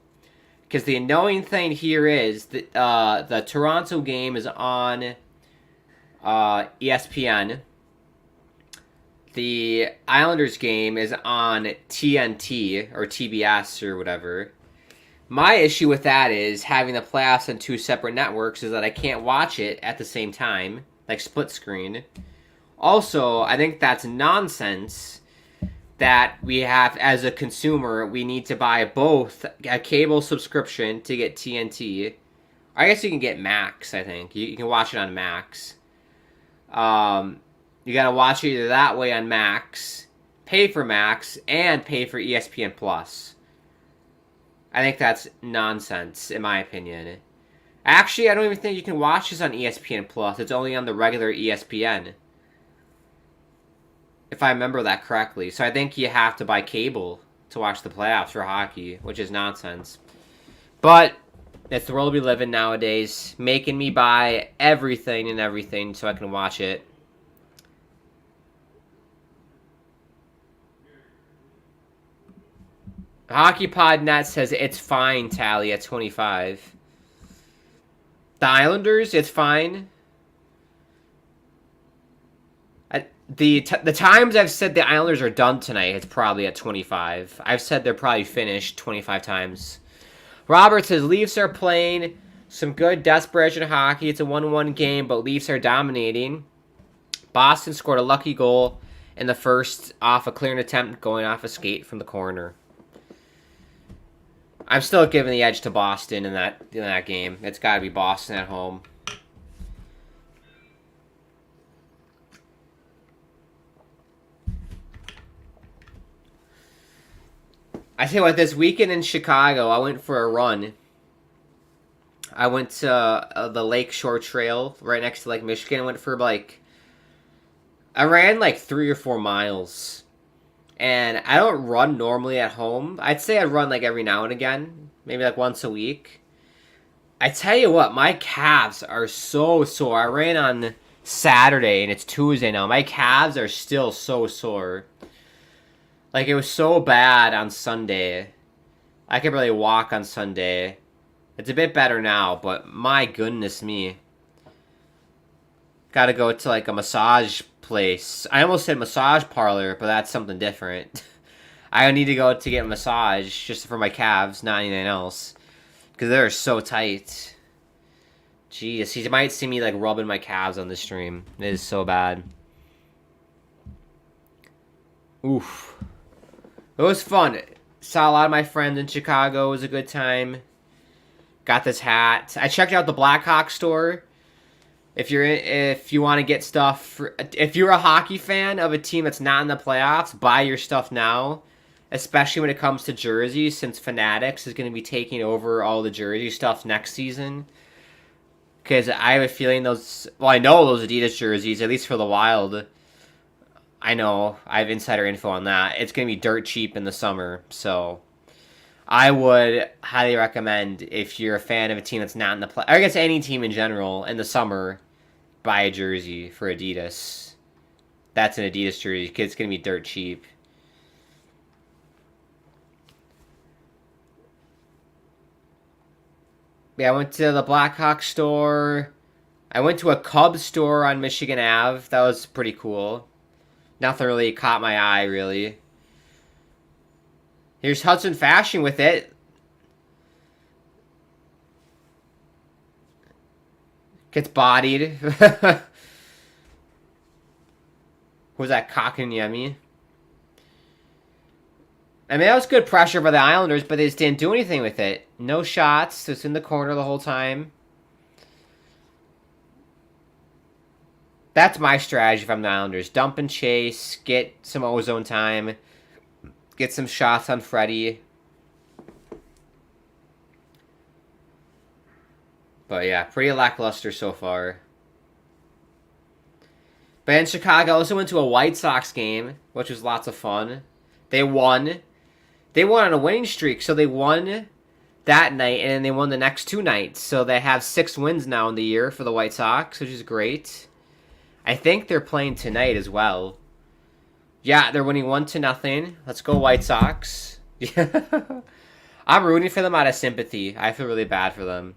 Because the annoying thing here is that the Toronto game is on ESPN. The Islanders game is on TNT or TBS or whatever. My issue with that is having the playoffs on 2 separate networks is that I can't watch it at the same time, like split screen. Also, I think that's nonsense. That we have, as a consumer, we need to buy both a cable subscription to get TNT. I guess you can get Max, I think. You can watch it on Max. You got to watch it either that way on Max, pay for Max, and pay for ESPN Plus. I think that's nonsense, in my opinion. Actually, I don't even think you can watch this on ESPN Plus. It's only on the regular ESPN. If I remember that correctly. So I think you have to buy cable to watch the playoffs for hockey, which is nonsense. But it's the world we live in nowadays, making me buy everything so I can watch it. hockeypodnet says it's fine, Tally, at 25. The Islanders, it's fine. The times I've said the Islanders are done tonight, it's probably at 25. I've said they're probably finished 25 times. Robert says Leafs are playing some good desperation hockey. It's a 1-1 game, but Leafs are dominating. Boston scored a lucky goal in the first off a clearing attempt going off a skate from the corner. I'm still giving the edge to Boston in that game. It's got to be Boston at home. I tell you what, this weekend in Chicago, I went for a run. I went to the Lake Shore Trail right next to Lake Michigan. I ran 3 or 4 miles. And I don't run normally at home. I'd say I run every now and again, maybe once a week. I tell you what, my calves are so sore. I ran on Saturday and it's Tuesday now. My calves are still so sore. It was so bad on Sunday. I could barely walk on Sunday. It's a bit better now, but my goodness me. Gotta go to a massage place. I almost said massage parlor, but that's something different. I need to go to get a massage just for my calves, not anything else. Because they're so tight. Jeez, you might see me rubbing my calves on the stream. It is so bad. Oof. It was fun. Saw a lot of my friends in Chicago. It was a good time. Got this hat. I checked out the Blackhawks store. If you want to get stuff, if you're a hockey fan of a team that's not in the playoffs, buy your stuff now. Especially when it comes to jerseys, since Fanatics is going to be taking over all the jersey stuff next season. Because I have a feeling I know those Adidas jerseys, at least for the Wild. I know, I have insider info on that. It's going to be dirt cheap in the summer, so I would highly recommend, if you're a fan of a team that's not in the play, or I guess any team in general, in the summer, buy a jersey for Adidas. That's an Adidas jersey, because it's going to be dirt cheap. Yeah, I went to the Blackhawks store. I went to a Cubs store on Michigan Ave. That was pretty cool. Nothing really caught my eye, really. Here's Hudson Fashion with it. Gets bodied. Who's that? Kakanyemi? I mean, that was good pressure by the Islanders, but they just didn't do anything with it. No shots. It's in the corner the whole time. That's my strategy if I'm the Islanders. Dump and chase. Get some ozone time. Get some shots on Freddie. But yeah, pretty lackluster so far. But in Chicago, I also went to a White Sox game, which was lots of fun. They won. They won on a winning streak, so they won that night, and then they won the next 2 nights. So they have 6 wins now in the year for the White Sox, which is great. I think they're playing tonight as well. Yeah, they're winning 1-0. Let's go White Sox. I'm rooting for them out of sympathy. I feel really bad for them.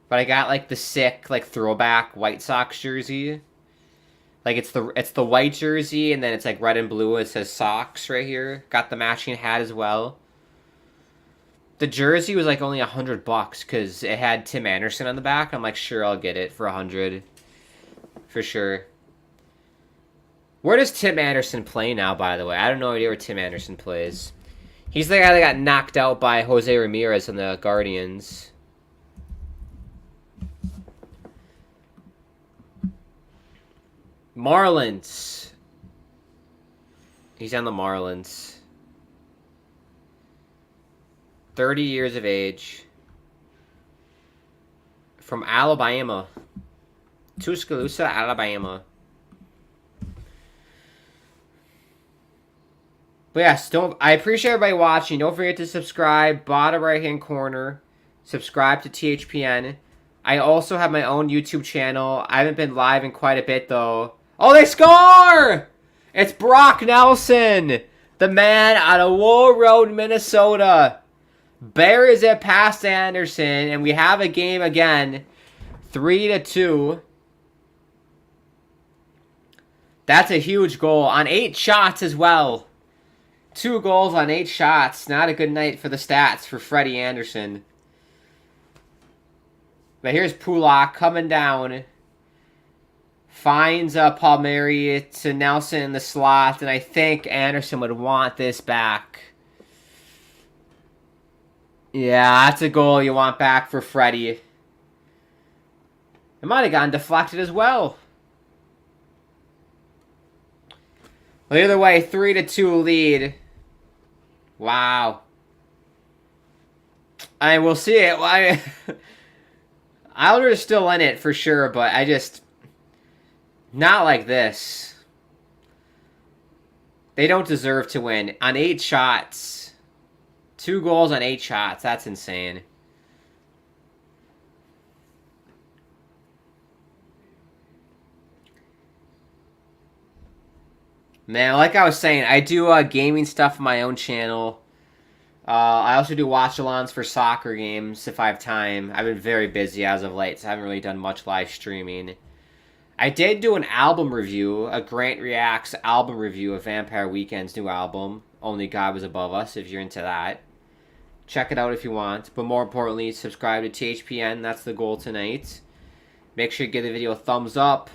But I got like the sick like throwback White Sox jersey. Like it's the white jersey and then it's like red and blue. It says Sox right here. Got the matching hat as well. The jersey was like only $100 because it had Tim Anderson on the back. I'm like, sure, I'll get it for $100 for sure. Where does Tim Anderson play now? By the way, I don't know idea where Tim Anderson plays. He's the guy that got knocked out by Jose Ramirez on the Guardians. Marlins. He's on the Marlins. 30 years of age. From Alabama. Tuscaloosa, Alabama. But yes, I appreciate everybody watching. Don't forget to subscribe. Bottom right hand corner. Subscribe to THPN. I also have my own YouTube channel. I haven't been live in quite a bit though. Oh, they score! It's Brock Nelson, the man out of Wool Road, Minnesota. Buries it past Anderson, and we have a game again. 3-2. That's a huge goal on 8 shots as well. 2 goals on 8 shots. Not a good night for the stats for Freddie Anderson. But here's Pulak coming down. Finds Palmieri to Nelson in the slot, and I think Anderson would want this back. Yeah, that's a goal you want back for Freddie. It might have gotten deflected as well. Well, either way, 3-2 lead. Wow. I will see it. Islanders are still in it for sure, but I just... Not like this. They don't deserve to win. On 8 shots. 2 goals on 8 shots. That's insane. Man, like I was saying, I do gaming stuff on my own channel. I also do watch-alongs for soccer games if I have time. I've been very busy as of late, so I haven't really done much live streaming. I did do an album review, a Grant Reacts album review of Vampire Weekend's new album, Only God Was Above Us, if you're into that. Check it out if you want. But more importantly, subscribe to THPN. That's the goal tonight. Make sure you give the video a thumbs up.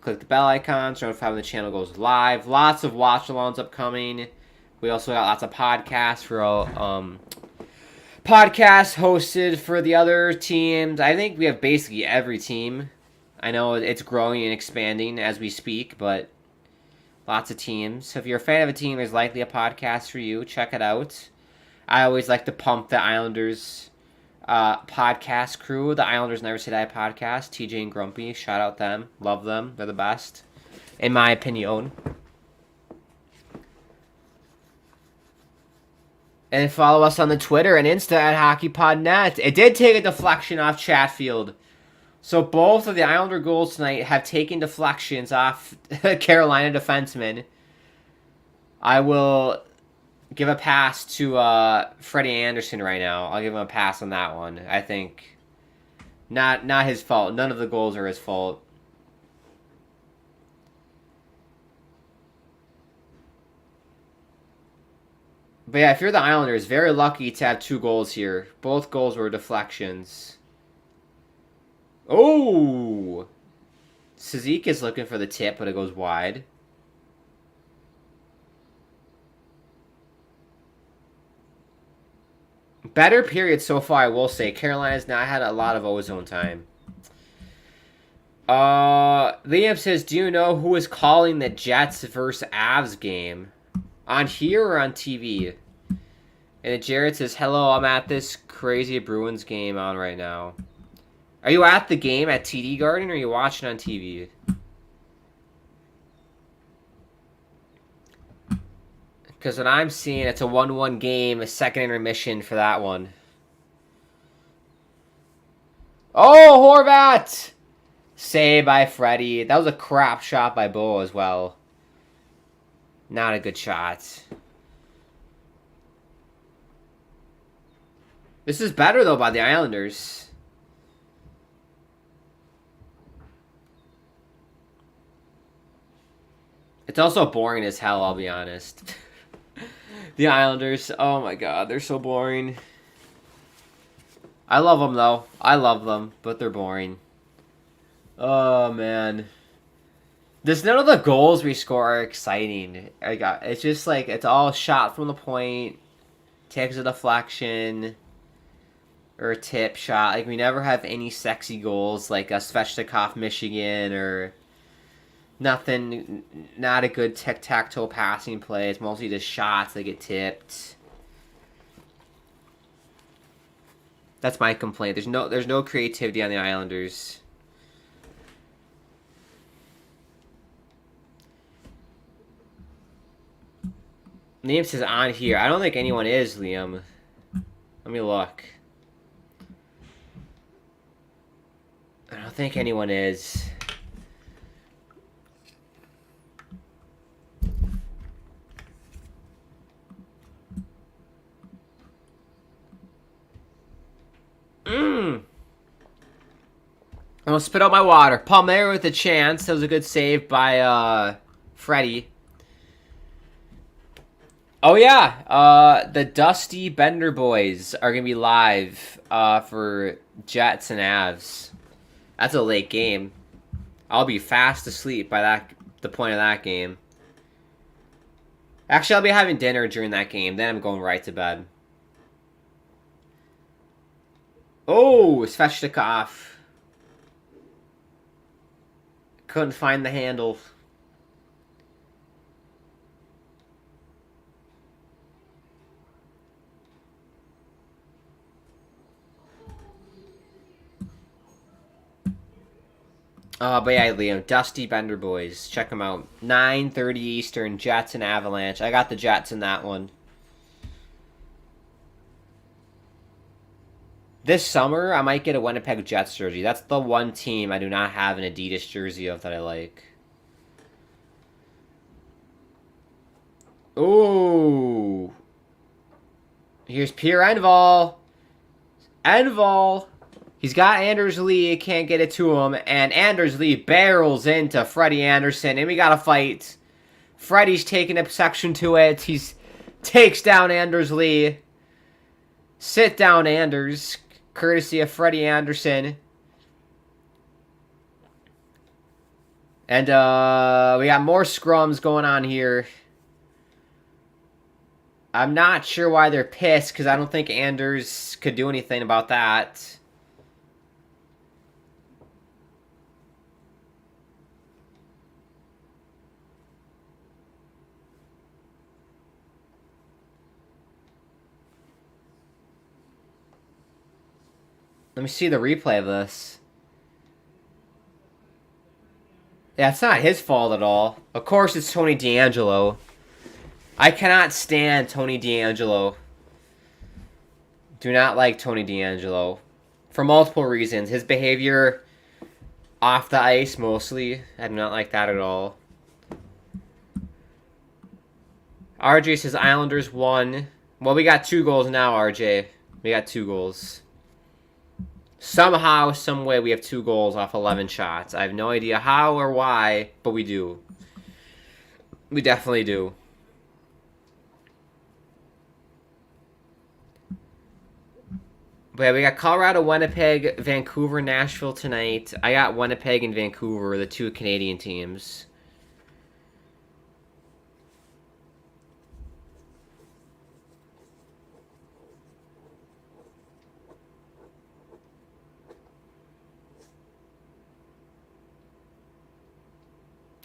Click the bell icon so notify when the channel goes live. Lots of watch-alongs upcoming. We also got lots of podcasts for podcasts hosted for the other teams. I think we have basically every team. I know it's growing and expanding as we speak, but lots of teams. So if you're a fan of a team, there's likely a podcast for you. Check it out. I always like to pump the Islanders podcast crew, the Islanders Never Say Die podcast, TJ and Grumpy. Shout out them. Love them. They're the best, in my opinion. And follow us on the Twitter and Insta at hockeypodnet. It did take a deflection off Chatfield. So both of the Islander goals tonight have taken deflections off Carolina defensemen. I will give a pass to Freddie Anderson right now. I'll give him a pass on that one. I think not his fault. None of the goals are his fault. But yeah, if you're the Islanders, very lucky to have 2 goals here. Both goals were deflections. Oh! Sazek is looking for the tip, but it goes wide. Better period so far, I will say. Carolina's not had a lot of ozone time. Liam says, do you know who is calling the Jets versus Avs game? On here or on TV? And Jared says, hello, I'm at this crazy Bruins game on right now. Are you at the game at TD Garden or are you watching on TV? Because what I'm seeing, it's a 1-1 game, a second intermission for that one. Oh, Horvat! Saved by Freddie. That was a crap shot by Bo as well. Not a good shot. This is better, though, by the Islanders. It's also boring as hell, I'll be honest. The Islanders, oh my god, they're so boring. I love them, though. I love them, but they're boring. Oh, man. None of the goals we score are exciting. It's just like, it's all shot from the point, takes a deflection, or a tip shot. Like, we never have any sexy goals, like a Svechnikov, Michigan, or nothing, not a good tic-tac-toe passing play. It's mostly just shots that get tipped. That's my complaint. There's no creativity on the Islanders. Liam says on here. I don't think anyone is, Liam. Let me look. I don't think anyone is. I'm gonna spit out my water. Palmer with a chance. That was a good save by Freddie. Oh yeah, the Dusty Bender boys are gonna be live for Jets and Avs. That's a late game. I'll be fast asleep by the point of that game. Actually, I'll be having dinner during that game. Then I'm going right to bed. Oh, Svechnikov. Couldn't find the handle. But yeah, Liam, Dusty Bender boys. Check them out. 9:30 Eastern, Jets and Avalanche. I got the Jets in that one. This summer, I might get a Winnipeg Jets jersey. That's the one team I do not have an Adidas jersey of that I like. Ooh. Here's Pierre Engvall. Engvall. He's got Anders Lee. Can't get it to him. And Anders Lee barrels into Freddie Anderson. And we got a fight. Freddie's taking a section to it. He takes down Anders Lee. Sit down, Anders. Courtesy of Freddie Anderson. And we got more scrums going on here. I'm not sure why they're pissed, because I don't think Anders could do anything about that. Let me see the replay of this. Yeah, it's not his fault at all. Of course it's Tony DeAngelo. I cannot stand Tony DeAngelo. Do not like Tony DeAngelo. For multiple reasons. His behavior off the ice, mostly. I do not like that at all. RJ says Islanders won. Well, we got 2 goals now, RJ. We got 2 goals. Somehow, some way, we have 2 goals off 11 shots. I have no idea how or why, but we do. We definitely do. But yeah, we got Colorado, Winnipeg, Vancouver, Nashville tonight. I got Winnipeg and Vancouver, the two Canadian teams.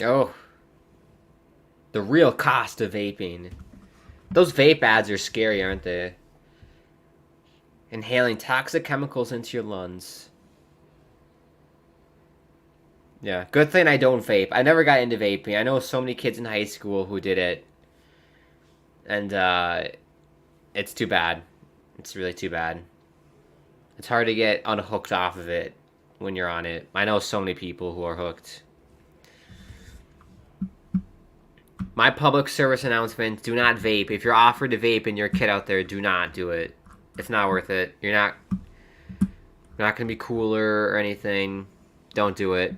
Oh. The real cost of vaping. Those vape ads are scary, aren't they? Inhaling toxic chemicals into your lungs. Yeah, good thing I don't vape. I never got into vaping. I know so many kids in high school who did it. And, it's too bad. It's really too bad. It's hard to get unhooked off of it when you're on it. I know so many people who are hooked. My public service announcement, do not vape. If you're offered to vape and you're a kid out there, do not do it. It's not worth it. You're not going to be cooler or anything. Don't do it.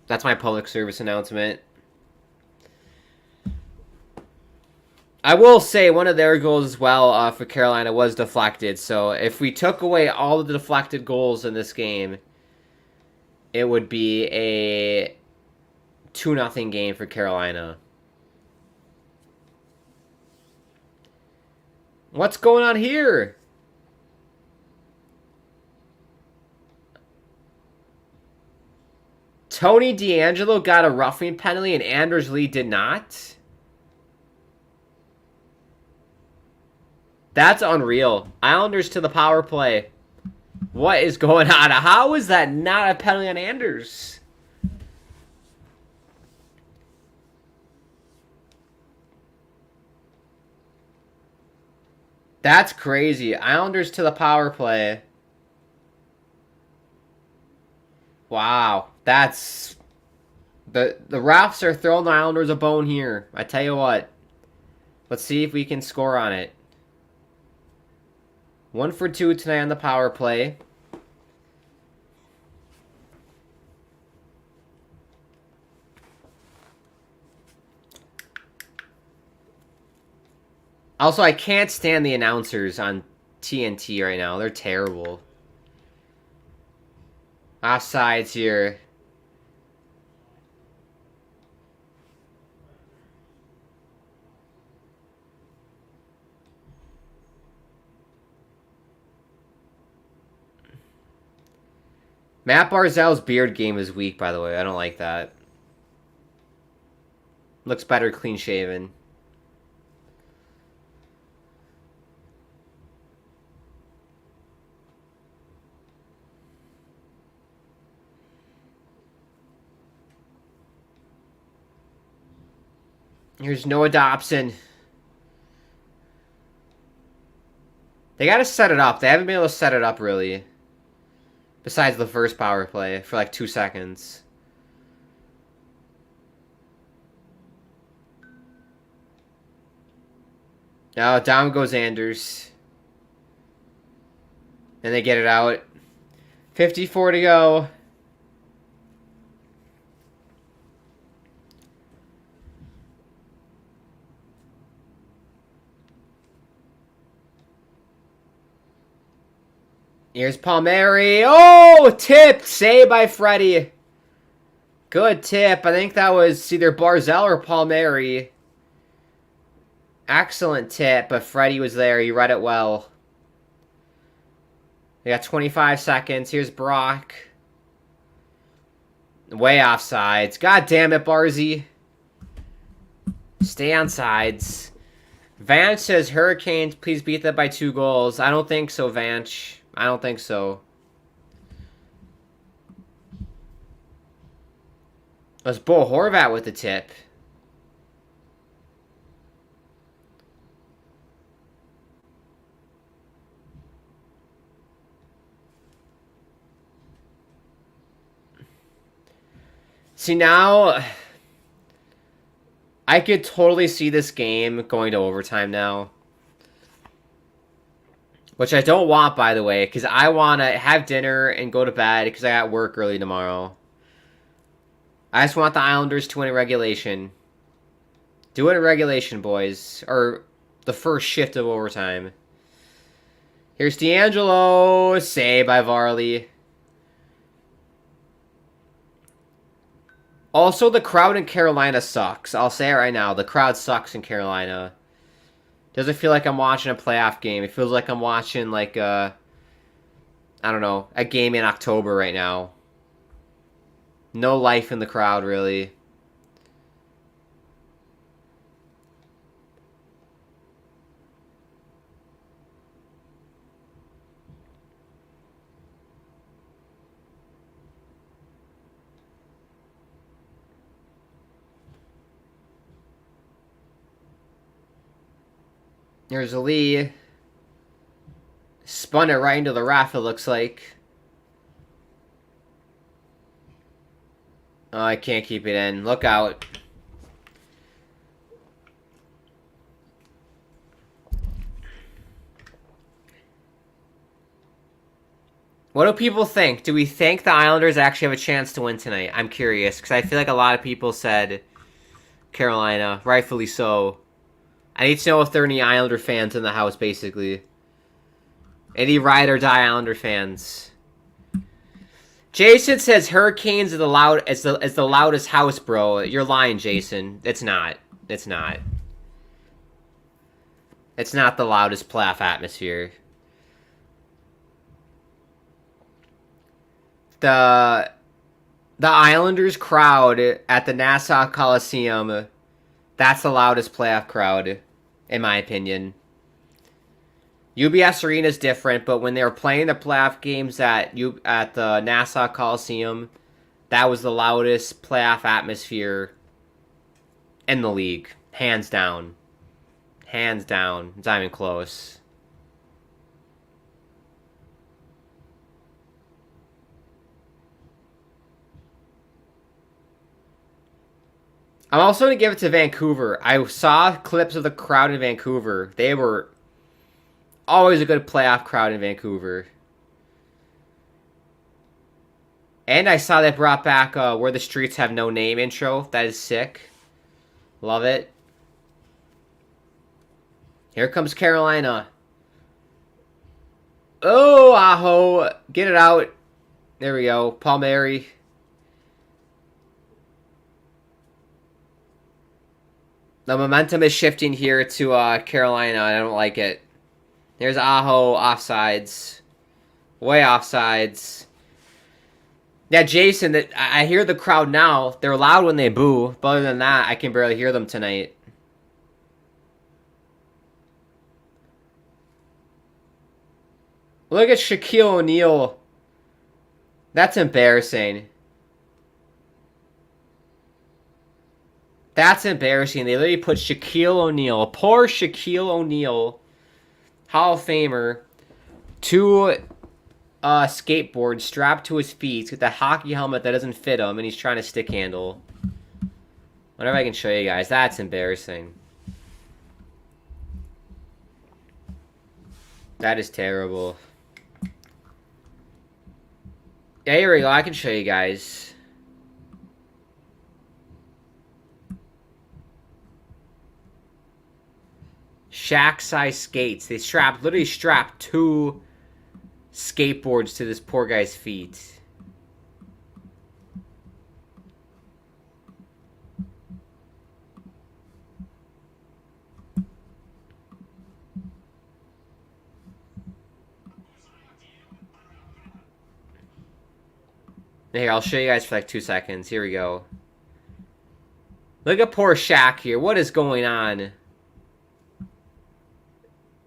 That's my public service announcement. I will say one of their goals as well for Carolina was deflected. So if we took away all of the deflected goals in this game, it would be a 2-0 game for Carolina. What's going on here? Tony DeAngelo got a roughing penalty and Anders Lee did not? That's unreal. Islanders to the power play. What is going on? How is that not a penalty on Anders? That's crazy. Islanders to the power play. Wow. That's... The refs are throwing the Islanders a bone here. I tell you what. Let's see if we can score on it. 1 for 2 tonight on the power play. Also, I can't stand the announcers on TNT right now. They're terrible. Offsides here. Matt Barzal's beard game is weak, by the way. I don't like that. Looks better clean shaven. Here's Noah Dobson. They got to set it up. They haven't been able to set it up, really. Besides the first power play for like 2 seconds. Now down goes Anders. And they get it out. 54 to go. Here's Palmieri. Oh, tip. Save by Freddie. Good tip. I think that was either Barzal or Palmieri. Excellent tip, but Freddie was there. He read it well. We got 25 seconds. Here's Brock. Way off sides. God damn it, Barzy. Stay on sides. Vanch says, Hurricanes, please beat them by 2 goals. I don't think so, Vanch. I don't think so. That's Bo Horvat with the tip. See, now I could totally see this game going to overtime now. Which I don't want, by the way, because I want to have dinner and go to bed because I got work early tomorrow. I just want the Islanders to win in regulation. Do it in regulation, boys. Or the first shift of overtime. Here's D'Angelo. Save by Varley. Also, the crowd in Carolina sucks. I'll say it right now. The crowd sucks in Carolina. Doesn't feel like I'm watching a playoff game. It feels like I'm watching, like, I don't know, a game in October right now. No life in the crowd, really. There's Lee. Spun it right into the ref, it looks like. Oh, I can't keep it in. Look out. What do people think? Do we think the Islanders actually have a chance to win tonight? I'm curious, because I feel like a lot of people said Carolina, rightfully so. I need to know if there are any Islander fans in the house, basically. Any ride or die Islander fans. Jason says Hurricanes are the loudest house, bro. You're lying, Jason. It's not. It's not. It's not the loudest playoff atmosphere. The Islanders crowd at the Nassau Coliseum, that's the loudest playoff crowd, in my opinion. UBS Arena is different, but when they were playing the playoff games at the Nassau Coliseum, that was the loudest playoff atmosphere in the league. Hands down. Hands down. It's not even close. I'm also going to give it to Vancouver. I saw clips of the crowd in Vancouver. They were always a good playoff crowd in Vancouver. And I saw they brought back Where the Streets Have No Name intro. That is sick. Love it. Here comes Carolina. Oh, Aho. Get it out. There we go. Palmieri. The momentum is shifting here to Carolina. I don't like it. There's Aho, offsides. Way offsides. Yeah, Jason, I hear the crowd now. They're loud when they boo. But other than that, I can barely hear them tonight. Look at Shaquille O'Neal. That's embarrassing. That's embarrassing. They literally put Shaquille O'Neal, poor Shaquille O'Neal, Hall of Famer, to a skateboard strapped to his feet with a hockey helmet that doesn't fit him, and he's trying to stick handle. Whatever I can show you guys. That's embarrassing. That is terrible. Yeah, here we go. I can show you guys. Shack-size skates. They literally strapped 2 skateboards to this poor guy's feet. Here, I'll show you guys for like 2 seconds. Here we go. Look at poor Shaq here. What is going on?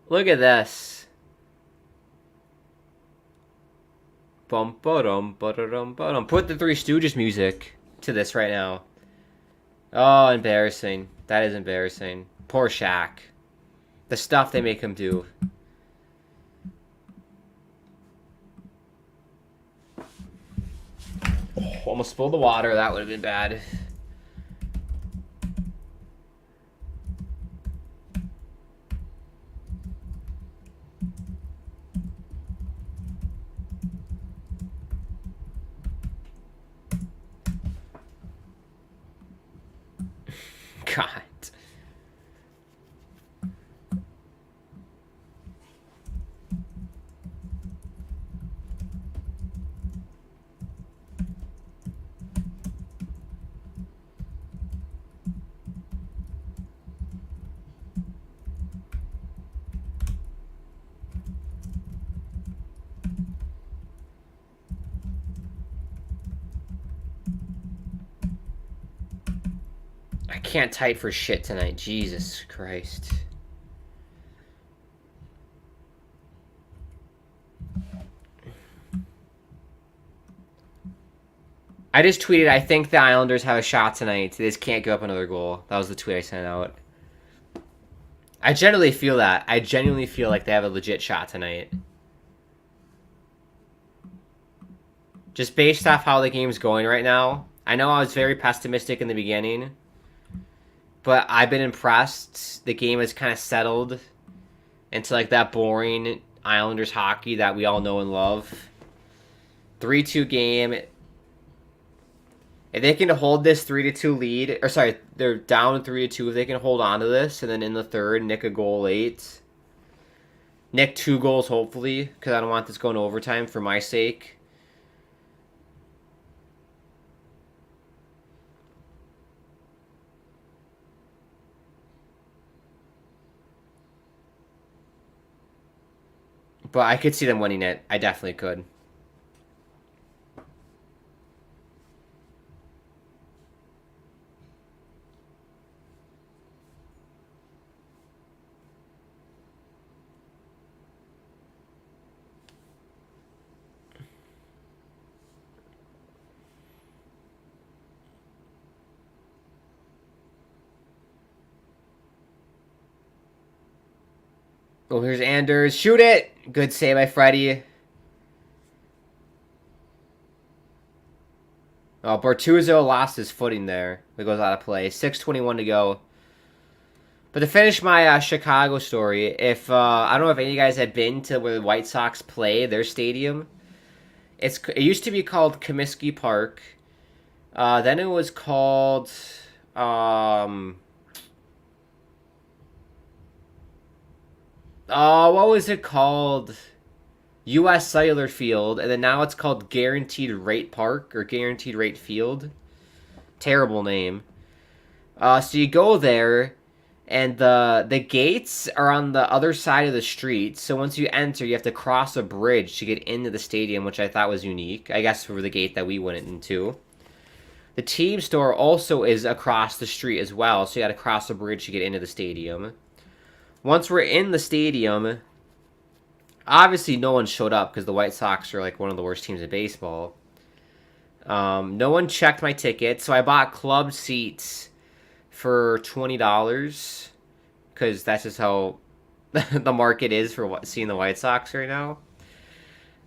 Look at this. Bum ba-dum ba-da-dum ba-dum. Put the Three Stooges music to this right now. Oh, embarrassing. That is embarrassing. Poor Shaq. The stuff they make him do. Oh, almost spilled the water. That would have been bad. God. I can't type for shit tonight. Jesus Christ. I just tweeted, I think the Islanders have a shot tonight. They just can't give up another goal. That was the tweet I sent out. I genuinely feel that. I genuinely feel like they have a legit shot tonight. Just based off how the game's going right now. I know I was very pessimistic in the beginning, but I've been impressed. The game has kind of settled into like that boring Islanders hockey that we all know and love. 3-2 game. If they can hold this 3-2 lead, or sorry, they're down 3-2. If they can hold on to this, and then in the third, nick a goal late. Nick 2 goals, hopefully, because I don't want this going to overtime for my sake. But I could see them winning it. I definitely could. Oh, here's Anders. Shoot it! Good save by Freddie. Oh, Bortuzzo lost his footing there. It goes out of play. 6:21 to go. But to finish my Chicago story, if I don't know if any of you guys have been to where the White Sox play, their stadium. It used to be called Comiskey Park. Then it was called... what was it called? U.S. Cellular Field, and then now it's called Guaranteed Rate Park, or Guaranteed Rate Field. Terrible name. So you go there, and the gates are on the other side of the street, so once you enter, you have to cross a bridge to get into the stadium, which I thought was unique, I guess for the gate that we went into. The team store also is across the street as well, so you gotta cross a bridge to get into the stadium. Once we're in the stadium, obviously no one showed up because the White Sox are like one of the worst teams in baseball. No one checked my ticket, so I bought club seats for $20 because that's just how the market is for seeing the White Sox right now.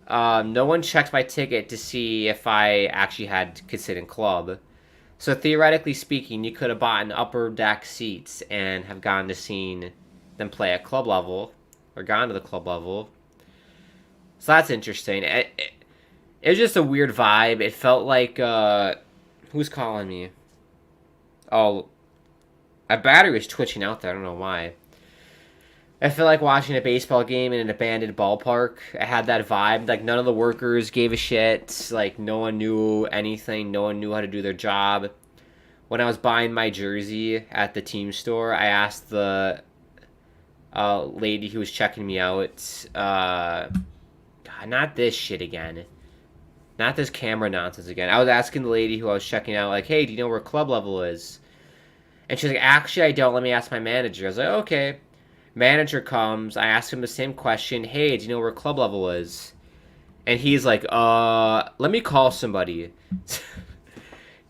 No one checked my ticket to see if I actually could sit in club. So theoretically speaking, you could have bought an upper deck seats and have gone to see them play at club level, or gone to the club level. So that's interesting. It was just a weird vibe. It felt like, who's calling me? Oh, a battery was twitching out there. I don't know why. I feel like watching a baseball game in an abandoned ballpark. I had that vibe. Like, none of the workers gave a shit. Like, no one knew anything. No one knew how to do their job. When I was buying my jersey at the team store, I asked the lady who was checking me out, God, not this shit again. Not this camera nonsense again. I was asking the lady who I was checking out, like, hey, do you know where club level is? And she's like, actually, I don't. Let me ask my manager. I was like, okay. Manager comes. I ask him the same question. Hey, do you know where club level is? And he's like, let me call somebody.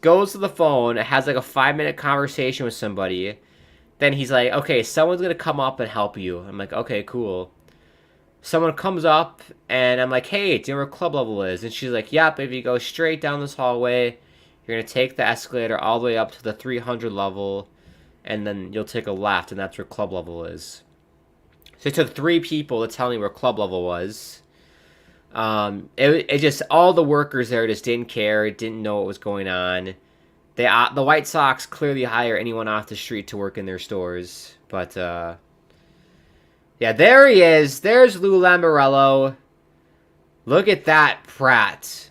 Goes to the phone, has like a 5-minute conversation with somebody. Then he's like, okay, someone's going to come up and help you. I'm like, okay, cool. Someone comes up, and I'm like, hey, do you know where club level is? And she's like, yep, if you go straight down this hallway, you're going to take the escalator all the way up to the 300 level, and then you'll take a left, and that's where club level is. So it took 3 people to tell me where club level was. It just, all the workers there just didn't care, didn't know what was going on. The White Sox clearly hire anyone off the street to work in their stores. But, yeah, there he is. There's Lou Lamoriello. Look at that Pratt.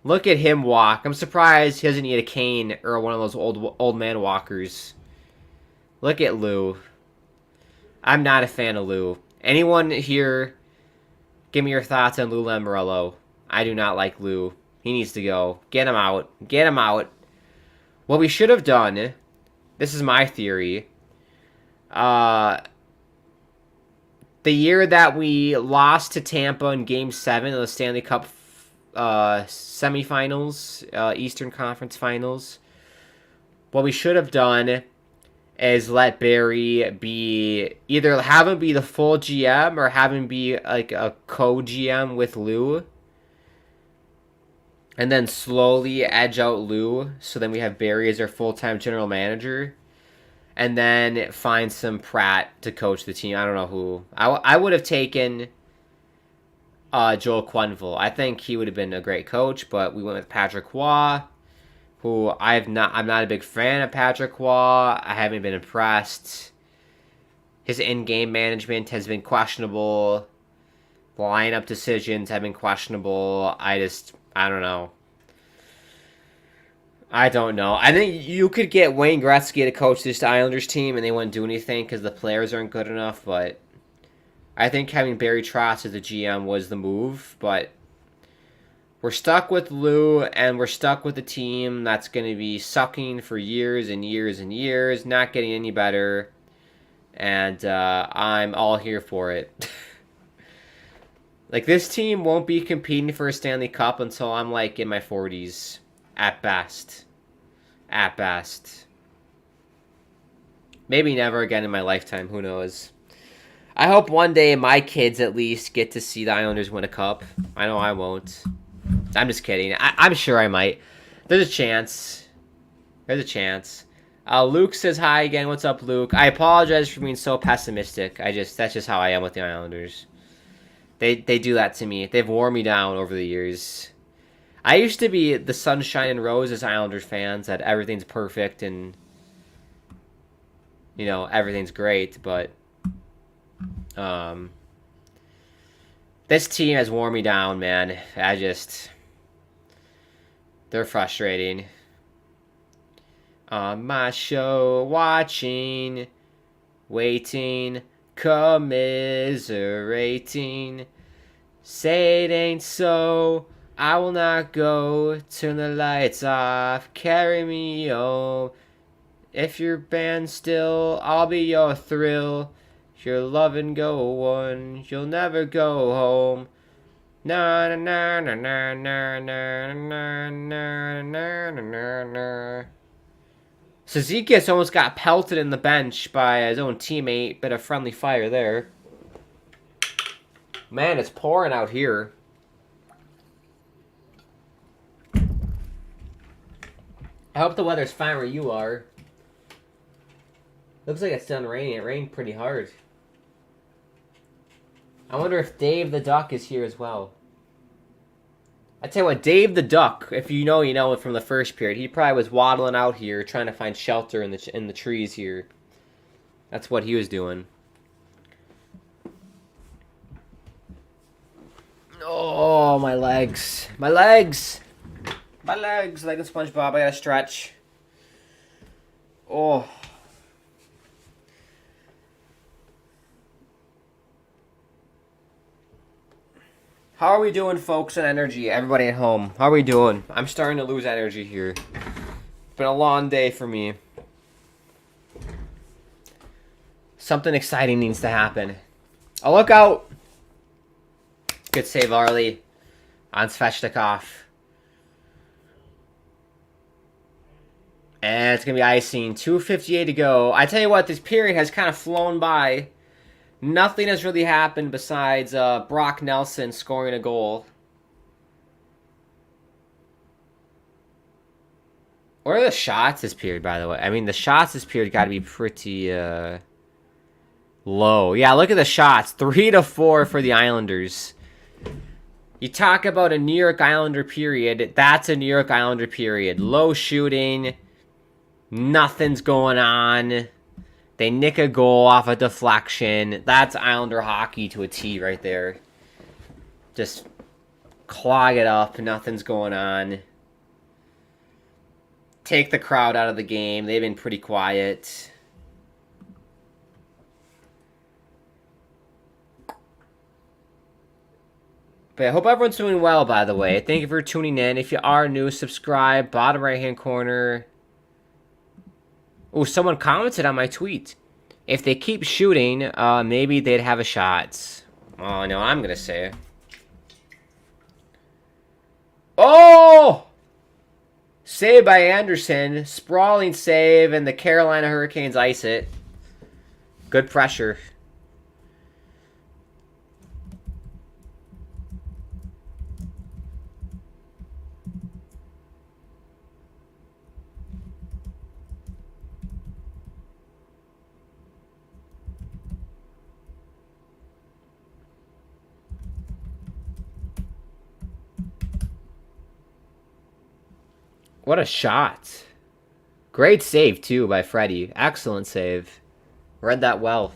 Look at him walk. I'm surprised he doesn't need a cane or one of those old man walkers. Look at Lou. I'm not a fan of Lou. Anyone here, give me your thoughts on Lou Lamoriello. I do not like Lou. He needs to go. Get him out. Get him out. What we should have done this is my theory. The year that we lost to Tampa in Game 7 of the Stanley Cup semifinals, Eastern Conference Finals, what we should have done is let Barry be, either have him be the full GM or have him be like a co-GM with Lou. And then slowly edge out Lou, so then we have Barry as our full-time general manager. And then find some Pratt to coach the team. I don't know who. I would have taken Joel Quenneville. I think he would have been a great coach, but we went with Patrick Waugh, who I'm not a big fan of Patrick Waugh. I haven't been impressed. His in-game management has been questionable. The lineup decisions have been questionable. I don't know. I don't know. I think you could get Wayne Gretzky to coach this Islanders team and they wouldn't do anything because the players aren't good enough, but I think having Barry Trotz as the GM was the move, but we're stuck with Lou and we're stuck with a team that's going to be sucking for years and years and years, not getting any better, and I'm all here for it. Like, this team won't be competing for a Stanley Cup until I'm, like, in my 40s. At best. At best. Maybe never again in my lifetime. Who knows? I hope one day my kids at least get to see the Islanders win a cup. I know I won't. I'm just kidding. I'm sure I might. There's a chance. There's a chance. Luke says hi again. What's up, Luke? I apologize for being so pessimistic. That's just how I am with the Islanders. They do that to me. They've worn me down over the years. I used to be the sunshine and roses Islanders fans, that everything's perfect and, you know, everything's great, but this team has worn me down, man. They're frustrating. On my show, watching, waiting, commiserating, say it ain't so, I will not go, turn the lights off, carry me home, if your band's still, I'll be your thrill, if your lovin' go one, you'll never go home, na na na na na na na na na na na na. Cizikas almost got pelted in the bench by his own teammate. Bit of friendly fire there. Man, it's pouring out here. I hope the weather's fine where you are. Looks like it's done raining. It rained pretty hard. I wonder if Dave the Duck is here as well. I tell you what, Dave the Duck, if you know from the first period, he probably was waddling out here trying to find shelter in the trees here. That's what he was doing. Oh, my legs. My legs. My legs. Like a SpongeBob, I gotta stretch. Oh. How are we doing, folks, on energy? Everybody at home, how are we doing? I'm starting to lose energy here. It's been a long day for me. Something exciting needs to happen. Oh, look out! Good save, Arlie. On Svechnikov. And it's going to be icing. 2:58 to go. I tell you what, this period has kind of flown by. Nothing has really happened besides Brock Nelson scoring a goal. What are the shots this period, by the way? I mean, the shots this period got to be pretty low. Yeah, look at the shots. 3-4 for the Islanders. You talk about a New York Islander period. That's a New York Islander period. Low shooting. Nothing's going on. They nick a goal off a deflection. That's Islander hockey to a T right there. Just clog it up. Nothing's going on. Take the crowd out of the game. They've been pretty quiet. But I hope everyone's doing well, by the way. Thank you for tuning in. If you are new, subscribe. Bottom right-hand corner. Oh, someone commented on my tweet. If they keep shooting, maybe they'd have a shot. Oh, no, I'm going to say it. Oh! Save by Anderson. Sprawling save, and the Carolina Hurricanes ice it. Good pressure. What a shot. Great save, too, by Freddie. Excellent save. Read that well.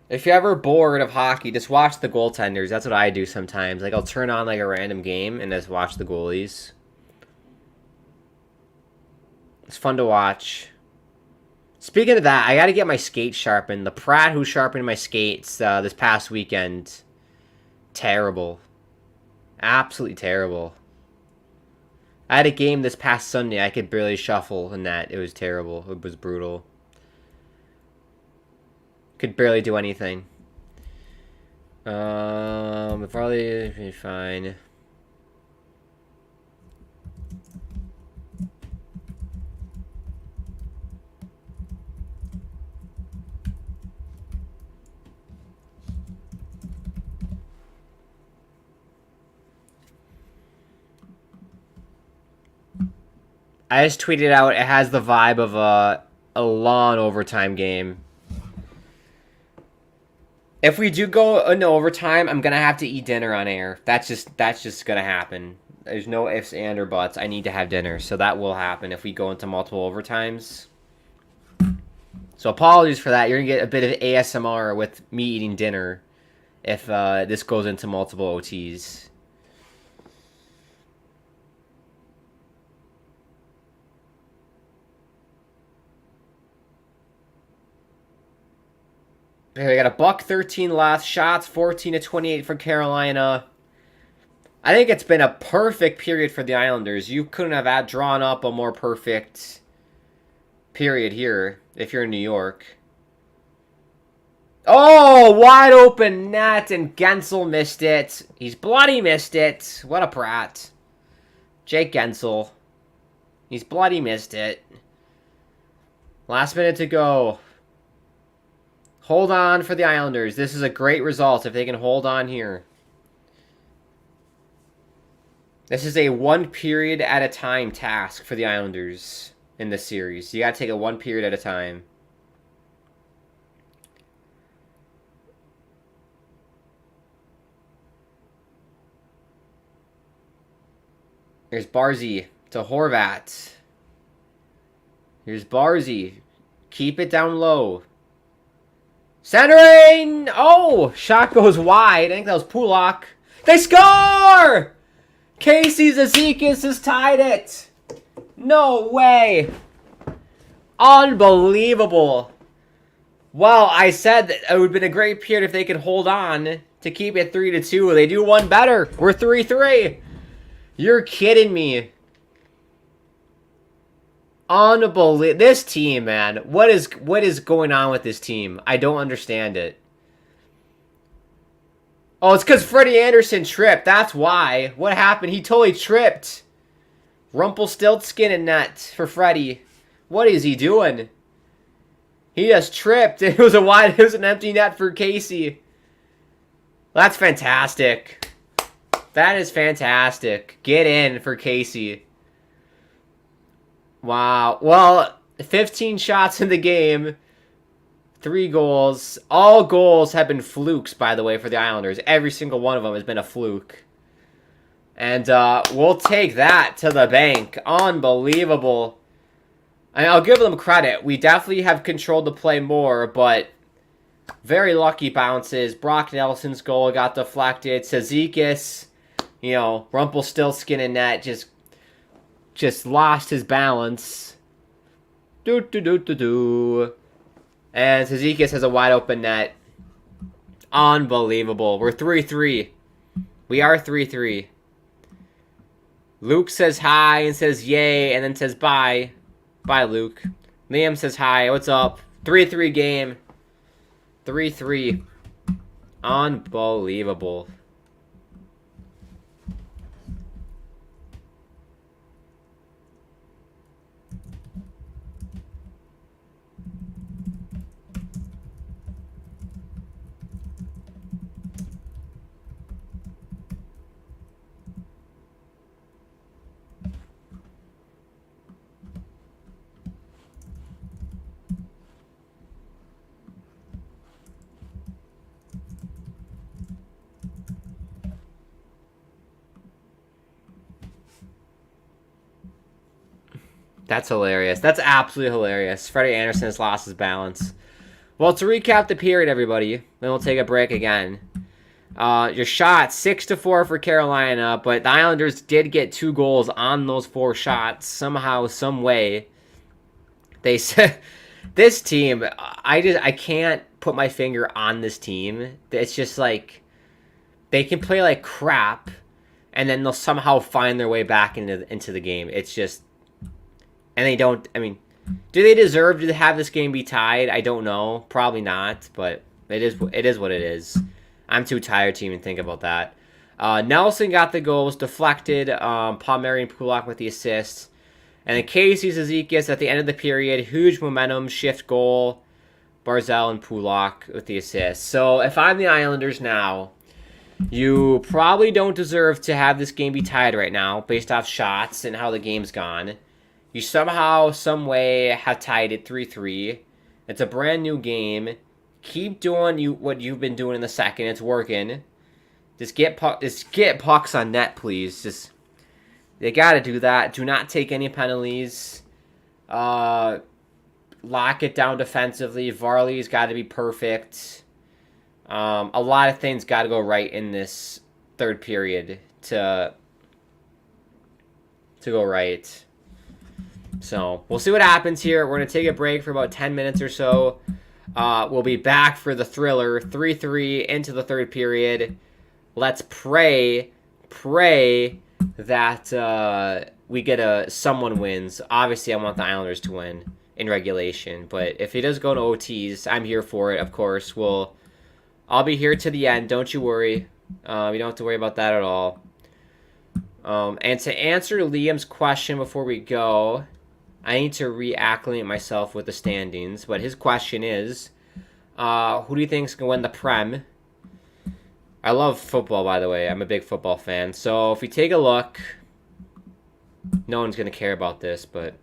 If you're ever bored of hockey, just watch the goaltenders. That's what I do sometimes. Like, I'll turn on, like, a random game and just watch the goalies. It's fun to watch. Speaking of that, I got to get my skates sharpened. The Pratt who sharpened my skates this past weekend, terrible. Absolutely terrible. I had a game this past Sunday. I could barely shuffle in that. It was terrible. It was brutal. Could barely do anything. Probably be fine. I just tweeted out, it has the vibe of a long overtime game. If we do go into overtime, I'm gonna have to eat dinner on air. That's just gonna happen. There's no ifs, and, or buts. I need to have dinner, so that will happen if we go into multiple overtimes. So apologies for that. You're gonna get a bit of ASMR with me eating dinner if this goes into multiple OTs. Okay, we got a $1.13 left. Shots 14-28 for Carolina. I think it's been a perfect period for the Islanders. You couldn't have drawn up a more perfect period here if you're in New York. Oh, wide open net, and Gensel missed it. He's bloody missed it. What a brat. Jake Gensel. He's bloody missed it. Last minute to go. Hold on for the Islanders. This is a great result if they can hold on here. This is a one period at a time task for the Islanders in this series. You got to take it one period at a time. Here's Barzy to Horvat. Here's Barzy. Keep it down low. Centering! Oh! Shot goes wide. I think that was Pulak. They score! Casey Zizekas has tied it. No way. Unbelievable. Well, I said that it would have been a great period if they could hold on to keep it 3-2. They do one better. We're 3-3. You're kidding me. Unbelievable. This team, man. What is going on with this team? I don't understand it. Oh, it's because Freddie Anderson tripped. That's why. What happened? He totally tripped. Rumpelstiltskin in net for Freddie. What is he doing? He just tripped. It was an empty net for Casey. That's fantastic. That is fantastic. Get in for Casey. Wow. Well, 15 shots in the game. 3 goals. All goals have been flukes, by the way, for the Islanders. Every single one of them has been a fluke. And we'll take that to the bank. Unbelievable. And I'll give them credit. We definitely have controlled the play more, but very lucky bounces. Brock Nelson's goal got deflected. Zizekas, Rumpelstiltskin in net, just lost his balance. And Zizekas has a wide open net. Unbelievable. We're 3-3. We are 3-3. Luke says hi and says yay and then says bye. Bye, Luke. Liam says hi. What's up? 3-3 game. 3-3. Unbelievable. That's hilarious. That's absolutely hilarious. Freddie Anderson has lost his balance. Well, to recap the period, everybody, then we'll take a break again. Your shot 6-4 for Carolina, but the Islanders did get 2 goals on those 4 shots somehow, some way. They said this team. I can't put my finger on this team. It's just like they can play like crap, and then they'll somehow find their way back into the game. It's just, and they don't. I mean, do they deserve to have this game be tied? I don't know. Probably not, but it is what it is. I'm too tired to even think about that. Nelson got the goals, deflected. Palmieri and Pulak with the assists. And then Casey Zizekas at the end of the period, huge momentum shift goal. Barzal and Pulak with the assists. So if I'm the Islanders now, you probably don't deserve to have this game be tied right now based off shots and how the game's gone. You somehow, some way have tied it 3-3. It's a brand new game. Keep doing what you've been doing in the second. It's working. Just get pucks on net, please. They got to do that. Do not take any penalties. Lock it down defensively. Varley's got to be perfect. A lot of things got to go right in this third period to go right. So we'll see what happens here. We're going to take a break for about 10 minutes or so. We'll be back for the thriller. 3-3 into the third period. Let's pray that we get someone wins. Obviously, I want the Islanders to win in regulation. But if it does go to OTs, I'm here for it, of course. I'll be here to the end. Don't you worry. You don't have to worry about that at all. And to answer Liam's question before we go, I need to reacclimate myself with the standings. But his question is, who do you think is going to win the Prem? I love football, by the way. I'm a big football fan. So if we take a look, no one's going to care about this, but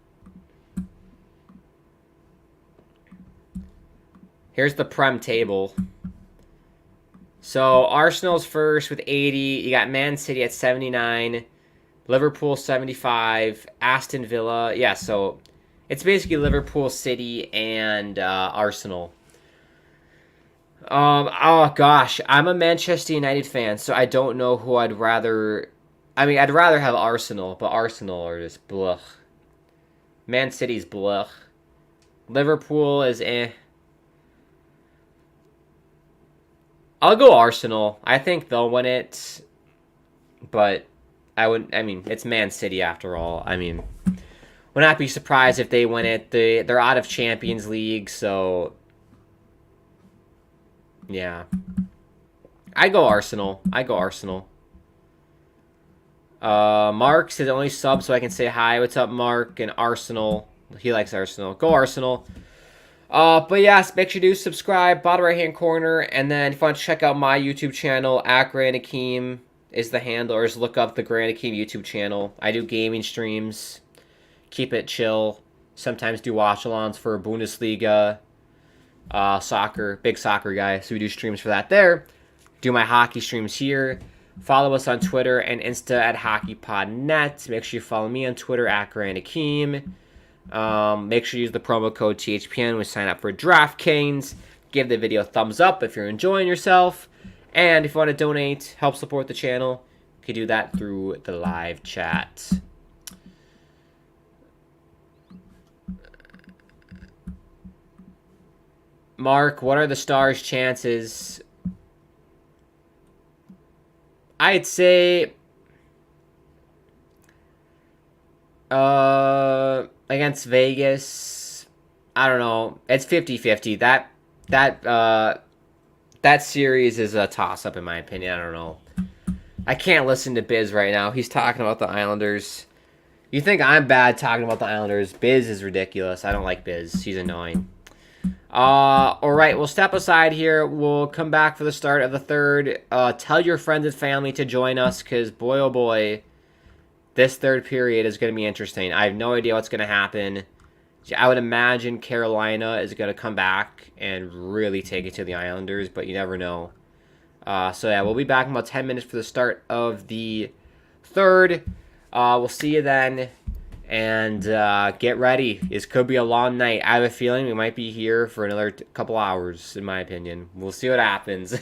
here's the Prem table. So Arsenal's first with 80. You got Man City at 79. Liverpool 75, Aston Villa. Yeah, so it's basically Liverpool, City, and Arsenal. Oh gosh, I'm a Manchester United fan, so I don't know who I'd rather. I mean, I'd rather have Arsenal, but Arsenal are just blech. Man City's blech. Liverpool is eh. I'll go Arsenal. I think they'll win it, but I mean, it's Man City after all. I mean, would not be surprised if they win it. They're out of Champions League, so yeah. I go Arsenal. Mark's his only sub, so I can say hi. What's up, Mark? And Arsenal. He likes Arsenal. Go Arsenal. But yes, make sure you do subscribe, bottom right hand corner, and then if you want to check out my YouTube channel, @GrandAkeem is the handle, or just look up the Grand Akeem YouTube channel. I do gaming streams, keep it chill, sometimes do watch-alongs for Bundesliga, soccer, big soccer guy, so we do streams for that there. Do my hockey streams here. Follow us on Twitter and Insta @hockeypodnet. Make sure you follow me on Twitter @GrandAkeem. Make sure you use the promo code THPN when we sign up for DraftKings. Give the video a thumbs up if you're enjoying yourself. And if you want to donate, help support the channel, you can do that through the live chat. Mark, what are the Stars' chances? I'd say against Vegas, I don't know. It's 50-50. That series is a toss-up in my opinion. I don't know. I can't listen to Biz right now. He's talking about the Islanders. You think I'm bad talking about the Islanders. Biz is ridiculous. I don't like Biz. He's annoying. All right, we'll step aside here. We'll come back for the start of the third. Tell your friends and family to join us because, boy, oh boy, this third period is going to be interesting. I have no idea what's going to happen. I would imagine Carolina is going to come back and really take it to the Islanders, but you never know. So, yeah, we'll be back in about 10 minutes for the start of the third. We'll see you then. And get ready. This could be a long night. I have a feeling we might be here for another couple hours, in my opinion. We'll see what happens.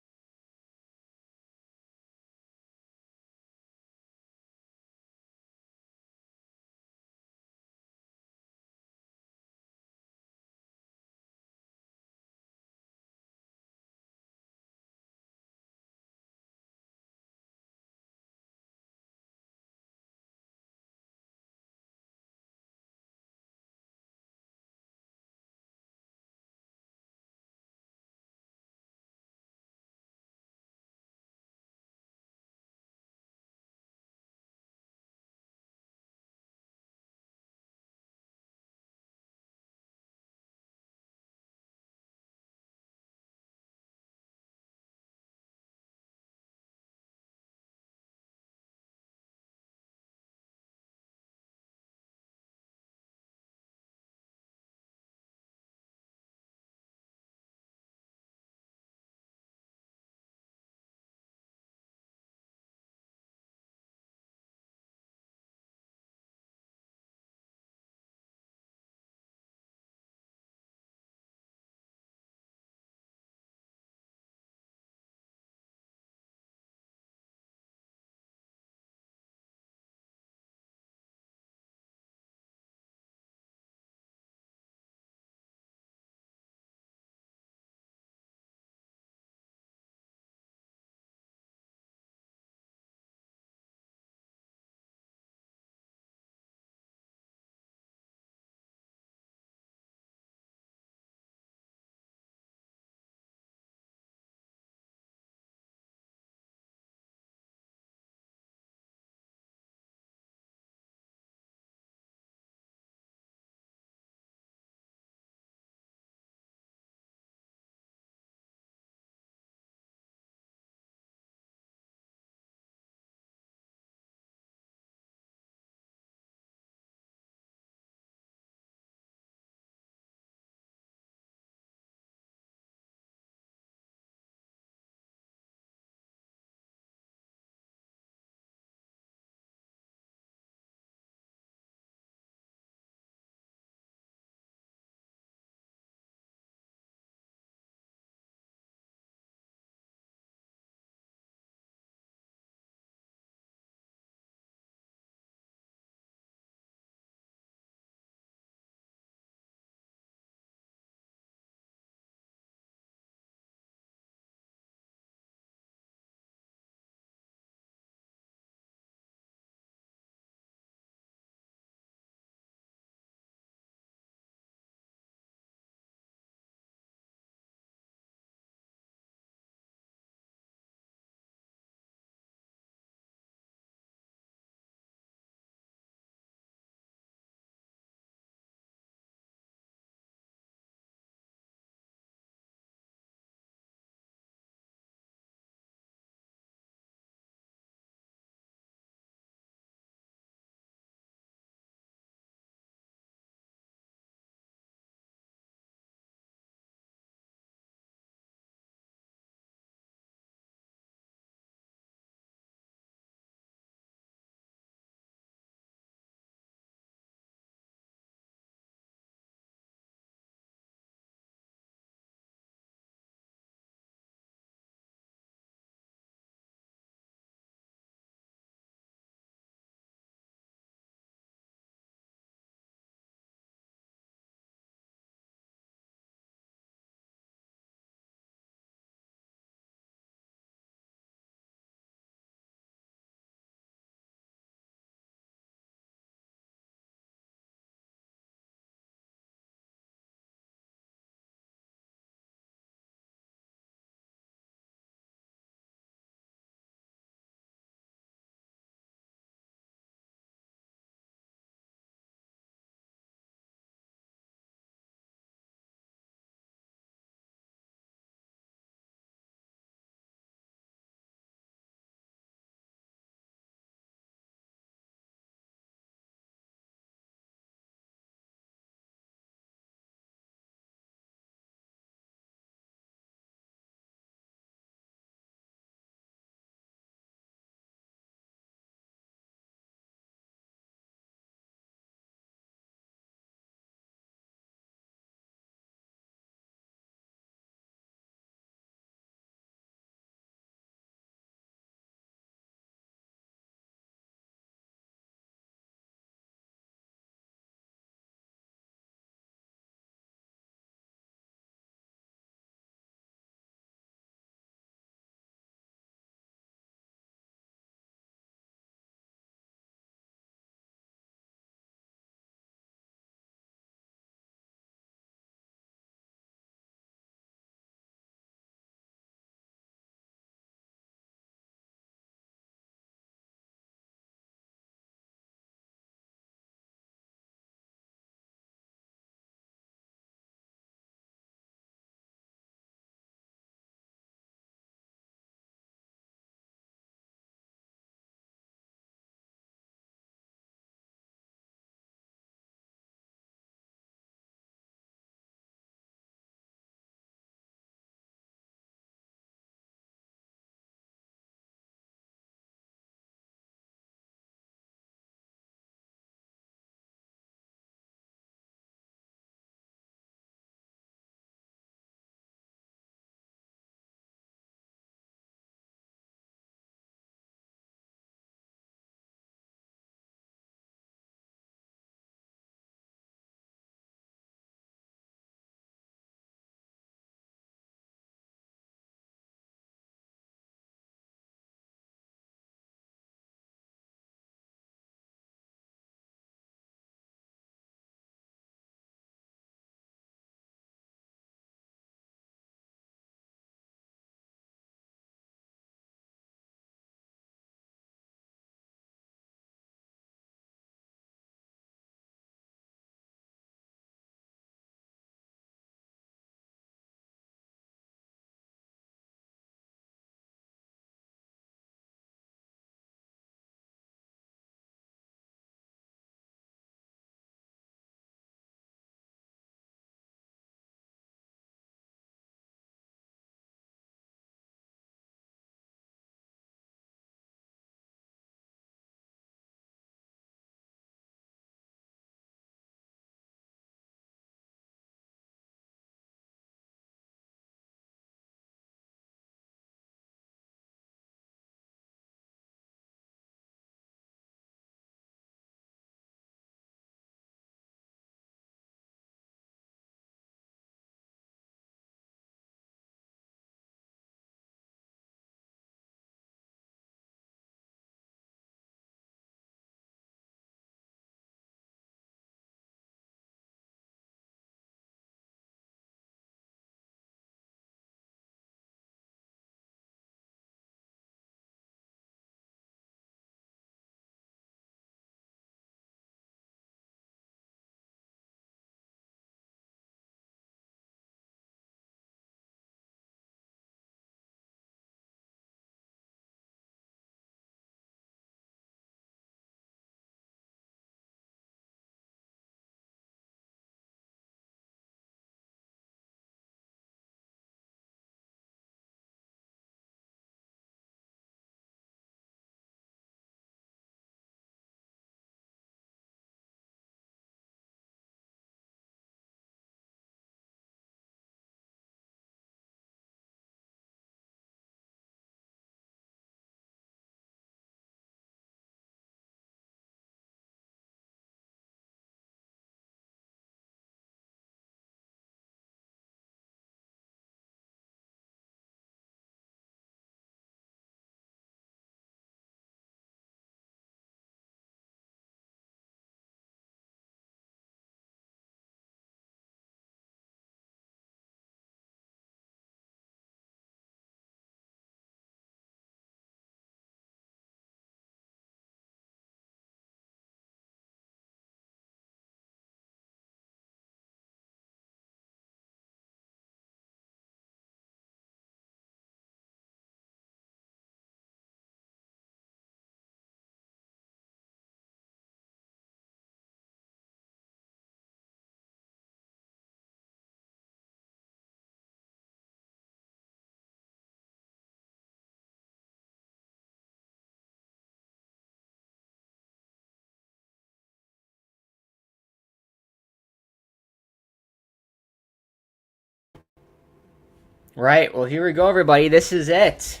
Right, well, here we go, everybody. This is it.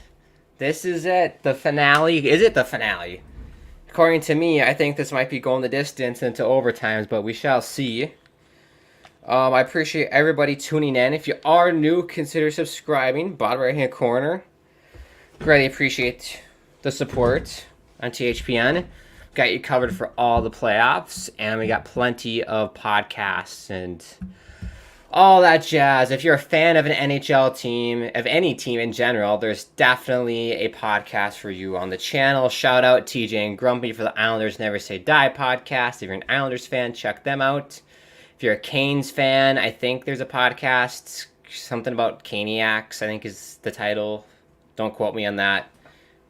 This is it. The finale. Is it the finale? According to me, I think this might be going the distance into overtimes, but we shall see. I appreciate everybody tuning in. If you are new, consider subscribing. Bottom right-hand corner. Greatly appreciate the support on THPN. Got you covered for all the playoffs, and we got plenty of podcasts and all that jazz. If you're a fan of an NHL team, of any team in general, there's definitely a podcast for you on the channel. Shout out TJ and Grumpy for the Islanders Never Say Die podcast. If you're an Islanders fan, check them out. If you're a Canes fan, I think there's a podcast, something about Caniacs, I think is the title. Don't quote me on that.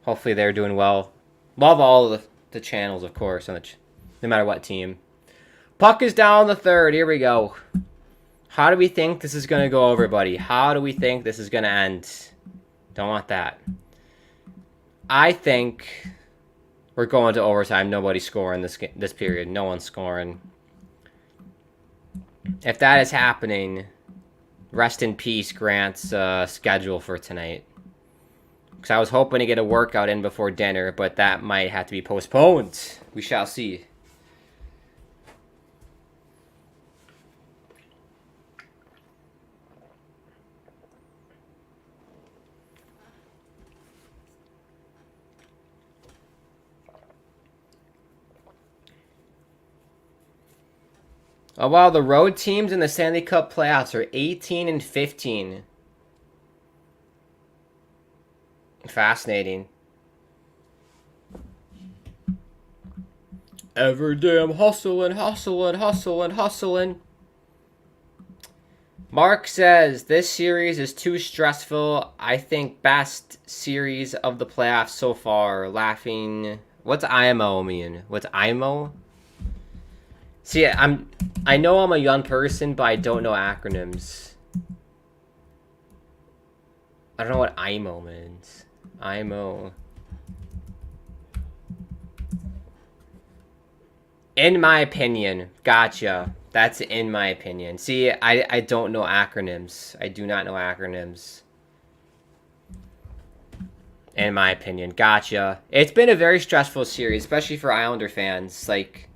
Hopefully they're doing well. Love all of the channels, of course, no matter what team. Puck is down the third. Here we go. How do we think this is going to go, everybody? How do we think this is going to end? Don't want that. I think we're going to overtime. Nobody's scoring this period. No one's scoring. If that is happening, rest in peace, Grant's schedule for tonight. Because I was hoping to get a workout in before dinner, but that might have to be postponed. We shall see. Oh, wow, the road teams in the Stanley Cup playoffs are 18 and 15. Fascinating. Every day I'm hustling. Mark says, this series is too stressful. I think best series of the playoffs so far. Laughing. What's IMO mean? What's IMO? See, I know I'm a young person, but I don't know acronyms. I don't know what IMO means. IMO. In my opinion. Gotcha. That's in my opinion. See, I don't know acronyms. I do not know acronyms. In my opinion. Gotcha. It's been a very stressful series, especially for Islander fans. Like,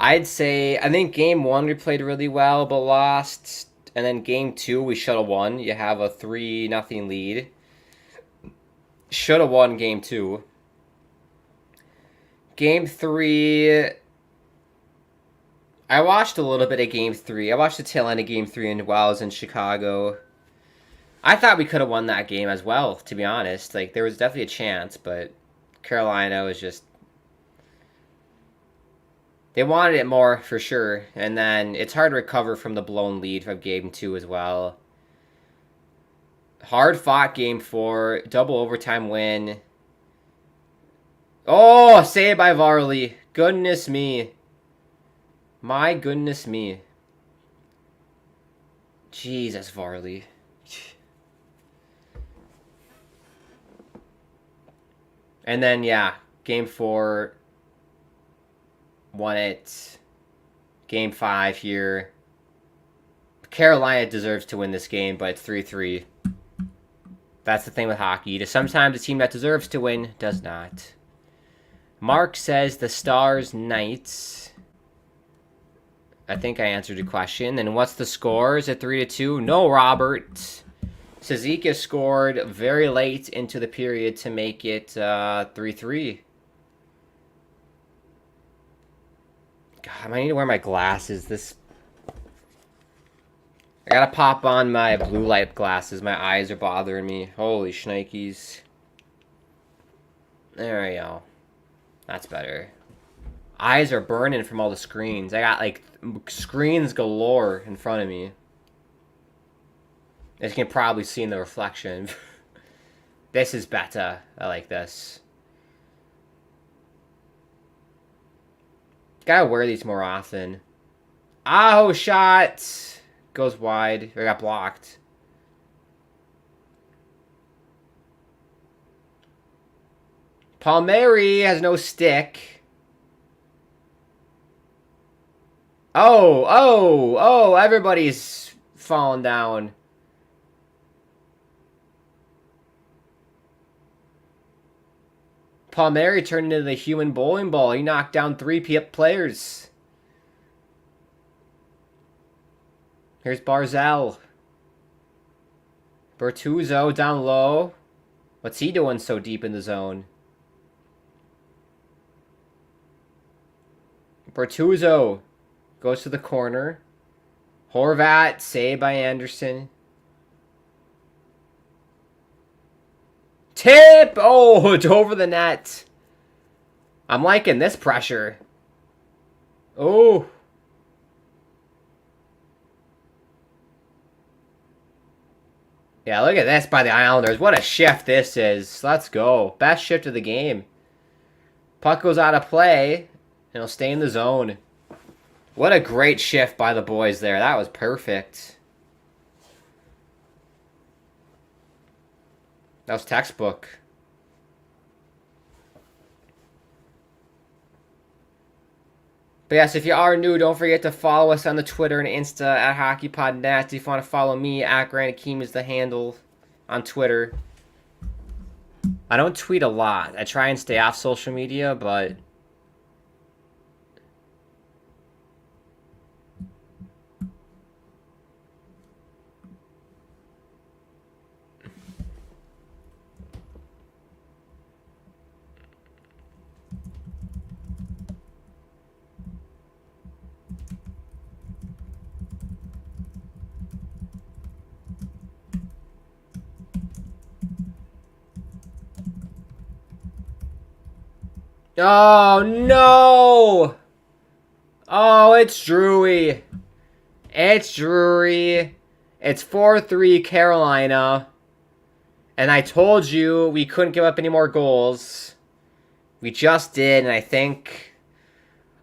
I'd say, I think game 1 we played really well, but lost. And then game 2 we should have won. You have a 3-0 lead. Should have won game 2. Game 3, I watched a little bit of game 3. I watched the tail end of game 3 while I was in Chicago. I thought we could have won that game as well, to be honest. Like, there was definitely a chance, but Carolina was just... They wanted it more, for sure. And then it's hard to recover from the blown lead from game 2 as well. Hard fought game 4. Double overtime win. Oh, saved by Varley. Goodness me. My goodness me. Jesus, Varley. And then, yeah, game 4. Won it. Game 5 here. Carolina deserves to win this game, but it's 3-3. That's the thing with hockey. Sometimes a team that deserves to win does not. Mark says the Stars Knights. I think I answered your question. And what's the score? Is it 3-2? No, Robert. Sazika scored very late into the period to make it 3-3. God, I need to wear my glasses. I gotta pop on my blue light glasses. My eyes are bothering me. Holy shnikes. There we go. That's better. Eyes are burning from all the screens. I got, like, screens galore in front of me. As you can probably see in the reflection. This is better. I like this. Gotta wear these more often. Oh, shot! Goes wide. Or got blocked. Palmieri has no stick. Oh, everybody's falling down. Palmieri turned into the human bowling ball. He knocked down 3 players. Here's Barzal. Bertuzzo down low. What's he doing so deep in the zone? Bertuzzo goes to the corner. Horvat, saved by Anderson. Tip! Oh, it's over the net. I'm liking this pressure. Oh. Yeah, look at this by the Islanders. What a shift this is. Let's go. Best shift of the game. Puck goes out of play, and he'll stay in the zone. What a great shift by the boys there. That was perfect. That was textbook. But yes, if you are new, don't forget to follow us on the Twitter and Insta at hockeypodnet. If you want to follow me, at Grant Akeem is the handle on Twitter. I don't tweet a lot. I try and stay off social media, but... Oh, no! Oh, it's Drury. It's Drury. It's 4-3 Carolina. And I told you we couldn't give up any more goals. We just did, and I think...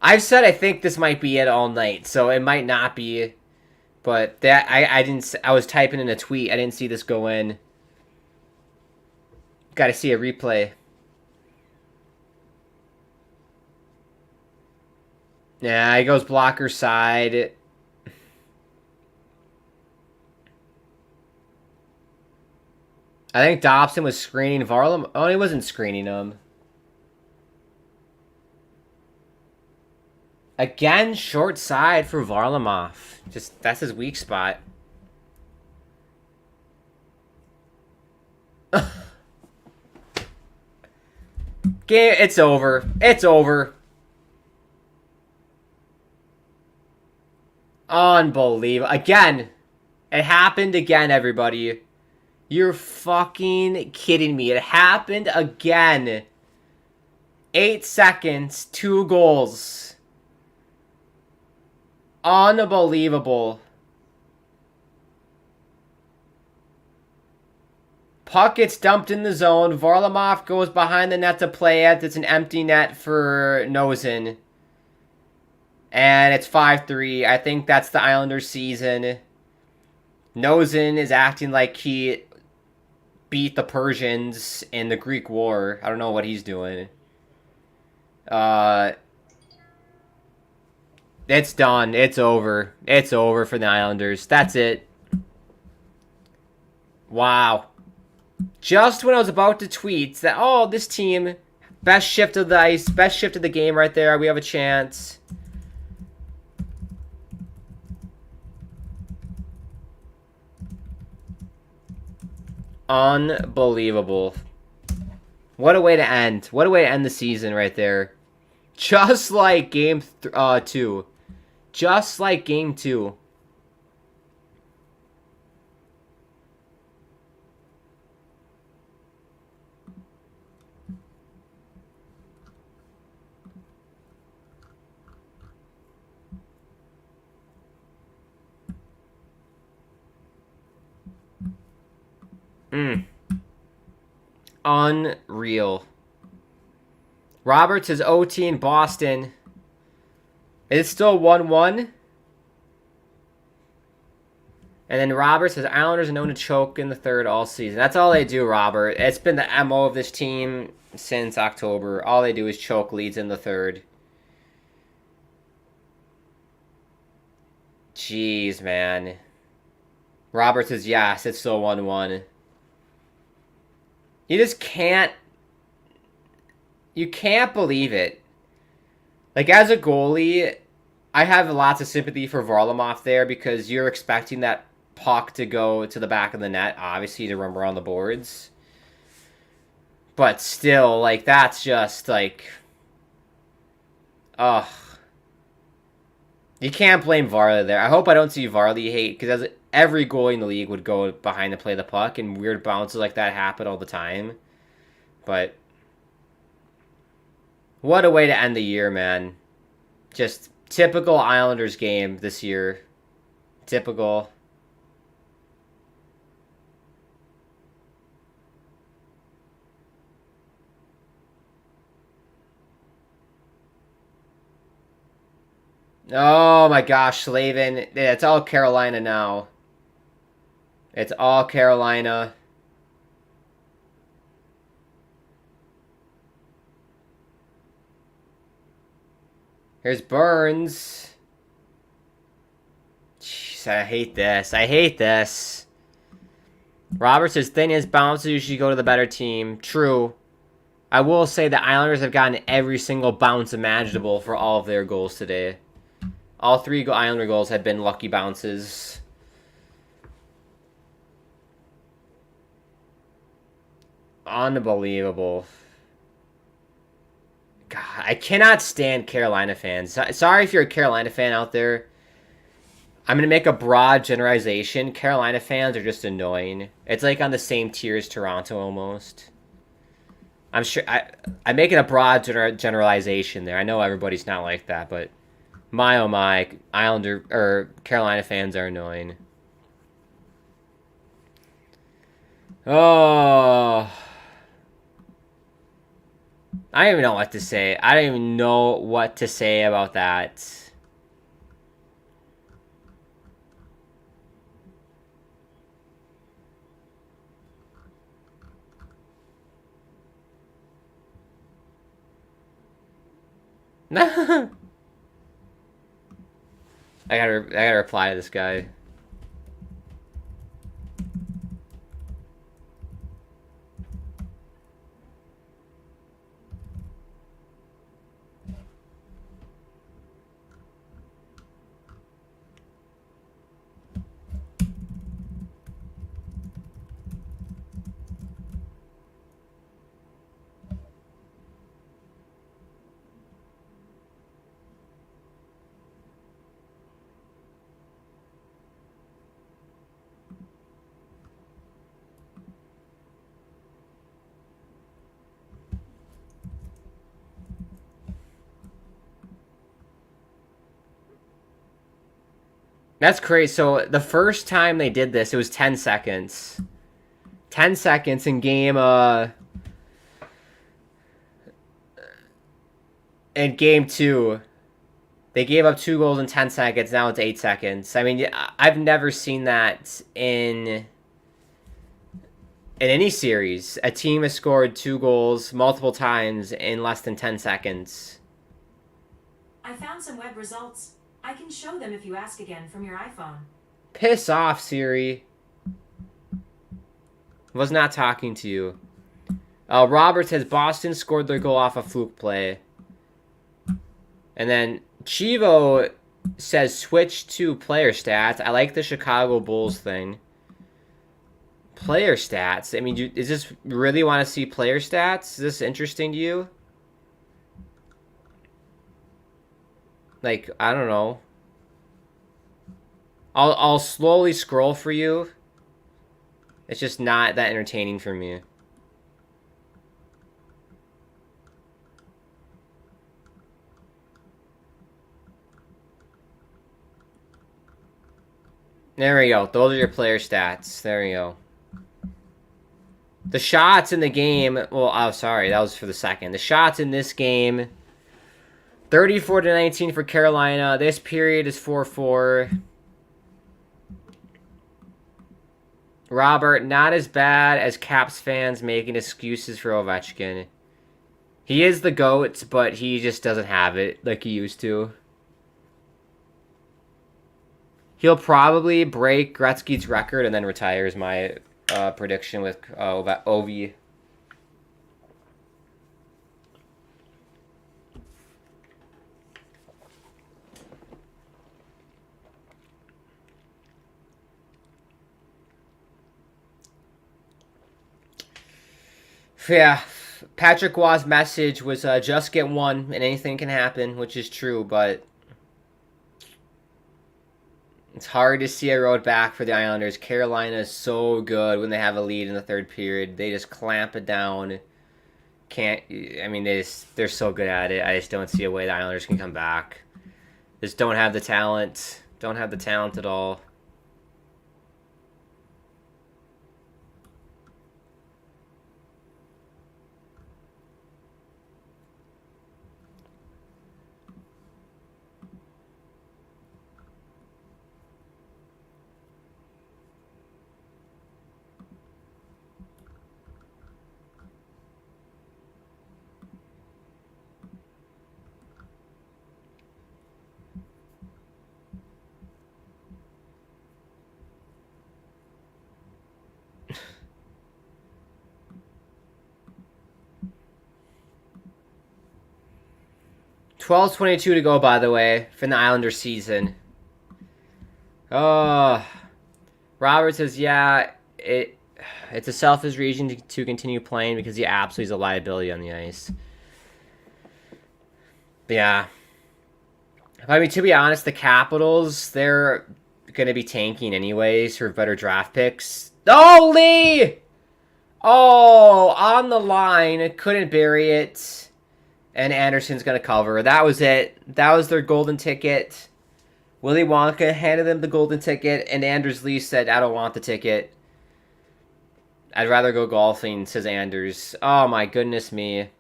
I've said I think this might be it all night, so it might not be. But that I didn't... I was typing in a tweet. I didn't see this go in. Got to see a replay. Yeah, he goes blocker side. I think Dobson was screening Varlam. Oh, he wasn't screening him. Again, short side for Varlamov. Just, that's his weak spot. Game, it's over. It's over. Unbelievable. Again. It happened again, everybody. You're fucking kidding me. It happened again. 8 seconds, 2 goals. Unbelievable. Puck gets dumped in the zone. Varlamov goes behind the net to play it. It's an empty net for Nozen. And it's 5-3. I think that's the Islanders' season. Nozen is acting like he beat the Persians in the Greek War. I don't know what he's doing. It's done. It's over. It's over for the Islanders. That's it. Wow. Just when I was about to tweet that, oh, this team, best shift of the ice, best shift of the game right there. We have a chance. Unbelievable. What a way to end. What a way to end the season right there. Just like game 2. Just like game 2. Unreal. Roberts is OT in Boston. It's still 1-1. And then Roberts says Islanders are known to choke in the third all season. That's all they do, Robert. It's been the MO of this team since October. All they do is choke leads in the third. Jeez, man. Roberts says, yes, it's still 1-1. You just can't... You can't believe it. Like, as a goalie, I have lots of sympathy for Varlamov there because you're expecting that puck to go to the back of the net, obviously, to run around the boards. But still, like, that's just, like... Ugh. You can't blame Varley there. I hope I don't see Varley hate, because every goalie in the league would go behind to play the puck, and weird bounces like that happen all the time. But... what a way to end the year, man. Just typical Islanders game this year. Typical. Oh my gosh, Slavin. Yeah, it's all Carolina now. It's all Carolina. Here's Burns. Jeez, I hate this. I hate this. Roberts, as thin as bounces, usually go to the better team. True. I will say the Islanders have gotten every single bounce imaginable for all of their goals today. All three Islander goals have been lucky bounces. Unbelievable. God, I cannot stand Carolina fans. Sorry if you're a Carolina fan out there. I'm going to make a broad generalization. Carolina fans are just annoying. It's like on the same tier as Toronto almost. I'm sure I'm making a broad generalization there. I know everybody's not like that, but my oh my, Islander or Carolina fans are annoying. Oh, I don't even know what to say. I don't even know what to say about that. I gotta reply to this guy. That's crazy. So the first time they did this, it was 10 seconds. 10 seconds in game in game 2. They gave up 2 goals in 10 seconds. Now it's 8 seconds. I mean, I've never seen that in any series. A team has scored 2 goals multiple times in less than 10 seconds. I found some web results. I can show them if you ask again from your iPhone. Piss off, Siri. Was not talking to you. Roberts says Boston scored their goal off a fluke play. And then Chivo says switch to player stats. I like the Chicago Bulls thing. Player stats? I mean, is this really want to see player stats? Is this interesting to you? Like, I don't know. I'll slowly scroll for you. It's just not that entertaining for me. There we go. Those are your player stats. There we go. The shots in the game... Well, oh, sorry. That was for the second. The shots in this game... 34-19 for Carolina. This period is 4-4. Robert, not as bad as Caps fans making excuses for Ovechkin. He is the GOAT, but he just doesn't have it like he used to. He'll probably break Gretzky's record and then retire is my prediction with Ovi. Yeah, Patrick Waugh's message was just get one and anything can happen, which is true, but it's hard to see a road back for the Islanders. Carolina is so good when they have a lead in the third period. They just clamp it down. They're so good at it. I just don't see a way the Islanders can come back. Just don't have the talent. Don't have the talent at all. $12.22 to go, by the way, for the Islanders season. Oh, Robert says, yeah, it's a selfish reason to continue playing because he absolutely is a liability on the ice. But yeah. I mean, to be honest, the Capitals, they're going to be tanking anyways for better draft picks. Oh, Lee! Oh, on the line. Couldn't bury it. And Anderson's going to cover. That was it. That was their golden ticket. Willy Wonka handed them the golden ticket, and Anders Lee said, I don't want the ticket. I'd rather go golfing, says Anders. Oh, my goodness me.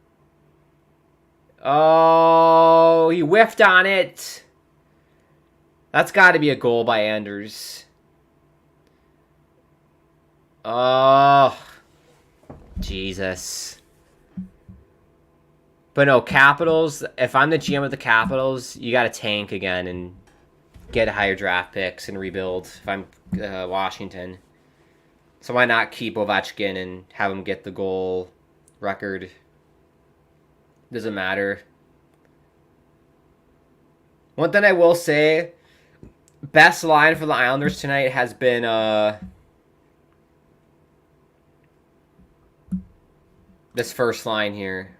Oh, he whiffed on it. That's got to be a goal by Anders. Oh, Jesus. But no, Capitals, if I'm the GM of the Capitals, you got to tank again and get higher draft picks and rebuild if I'm Washington. So why not keep Ovechkin and have him get the goal record? Doesn't matter. One thing I will say, best line for the Islanders tonight has been this first line here.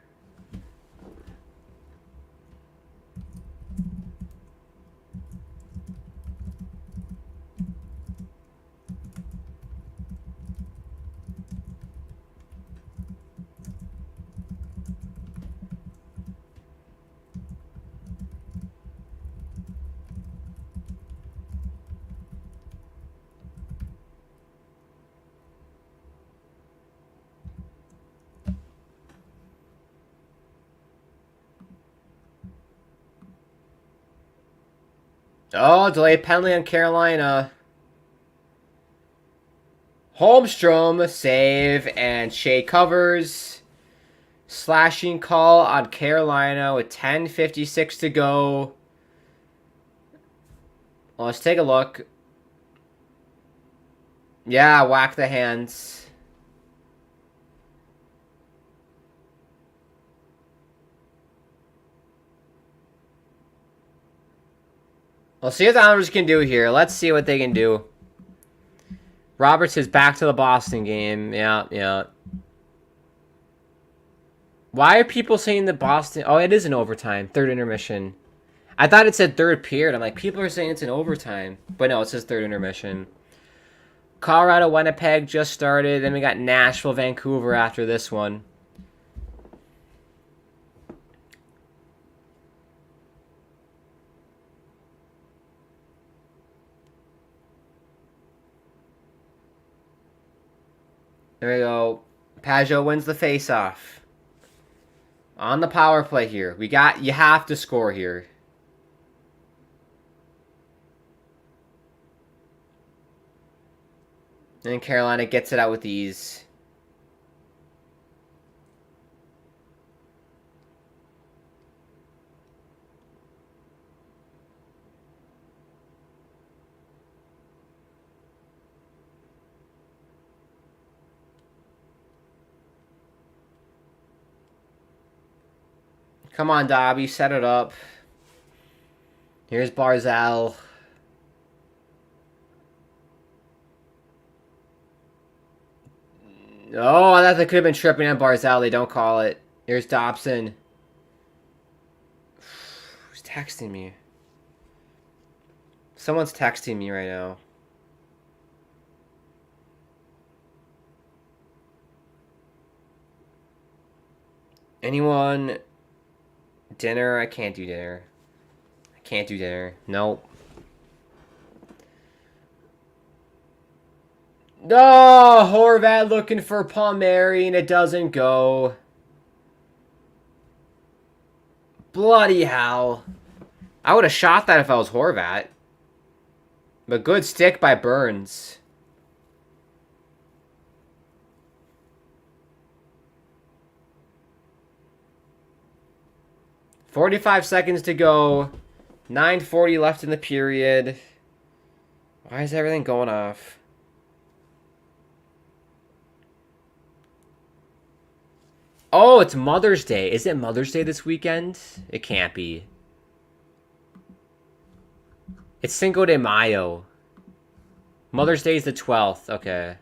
Oh, delayed penalty on Carolina. Holmstrom, save, and Shea covers. Slashing call on Carolina with 10:56 to go. Well, let's take a look. Yeah, whack the hands. We'll see what the Islanders can do here. Let's see what they can do. Roberts is back to the Boston game. Yeah. Why are people saying that Boston... Oh, it is an overtime. Third intermission. I thought it said third period. I'm like, people are saying it's an overtime. But no, it says third intermission. Colorado, Winnipeg just started. Then we got Nashville, Vancouver after this one. There we go. Pajot wins the face-off. On the power play here. You have to score here. And Carolina gets it out with ease. Come on, Dobby, set it up. Here's Barzal. Oh, I thought they could have been tripping on Barzali. Don't call it. Here's Dobson. Who's texting me? Someone's texting me right now. Anyone? Dinner? I can't do dinner. I can't do dinner. Nope. No, Horvat looking for Palmieri and it doesn't go. Bloody hell. I would have shot that if I was Horvat. But good stick by Burns. $45 to go. 9:40 left in the period. Why is everything going off? Oh, it's Mother's Day. Is it Mother's Day this weekend? It can't be. It's Cinco de Mayo. Mother's Day is the 12th. Okay.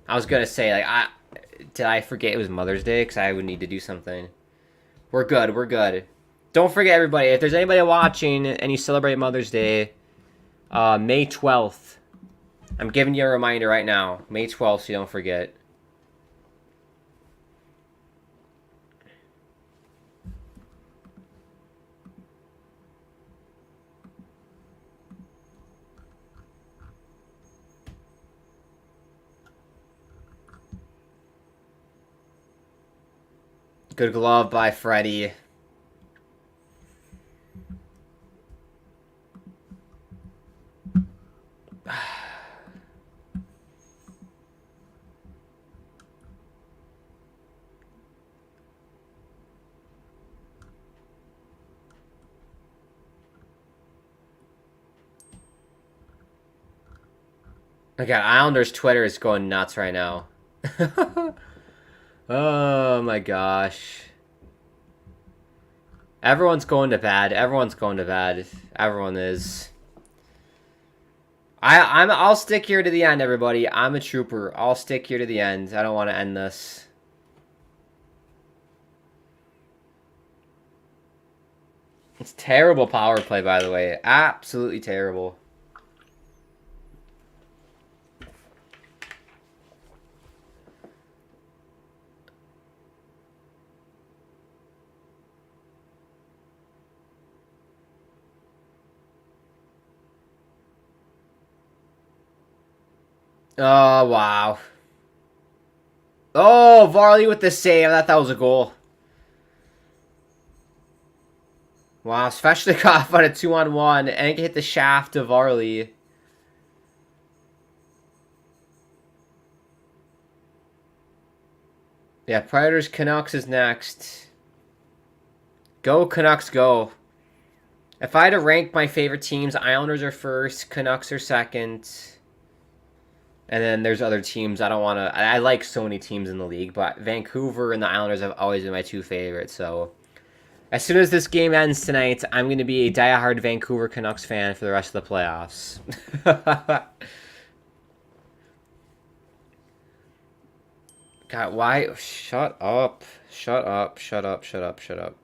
I was going to say, like, did I forget it was Mother's Day? Because I would need to do something. We're good. We're good. Don't forget, everybody, if there's anybody watching and you celebrate Mother's Day, May 12th. I'm giving you a reminder right now. May 12th, so you don't forget. Good glove by Freddie. Okay, Islanders Twitter is going nuts right now. Oh my gosh. Everyone's going to bed. Everyone's going to bed. Everyone is. I'll stick here to the end, everybody. I'm a trooper. I'll stick here to the end. I don't want to end this. It's terrible power play, by the way. Absolutely terrible. Oh, wow. Oh, Varley with the save. I thought that was a goal. Wow, Svechnikov on a 2-on-1 and can hit the shaft of Varley. Yeah, Predators Canucks is next. Go Canucks, go. If I had to rank my favorite teams, Islanders are first, Canucks are second. And then there's other teams I don't want to... I like so many teams in the league, but Vancouver and the Islanders have always been my two favorites. So as soon as this game ends tonight, I'm going to be a diehard Vancouver Canucks fan for the rest of the playoffs. God, why? Shut up. Shut up. Shut up. Shut up. Shut up.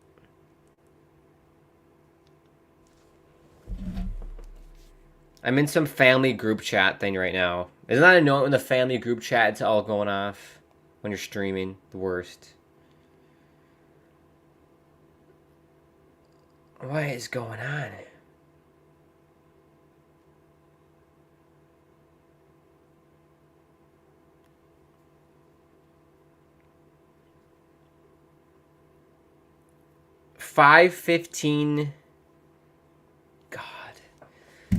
I'm in some family group chat thing right now. Isn't that annoying when the family group chat's all going off when you're streaming? The worst. What is going on? $5.15.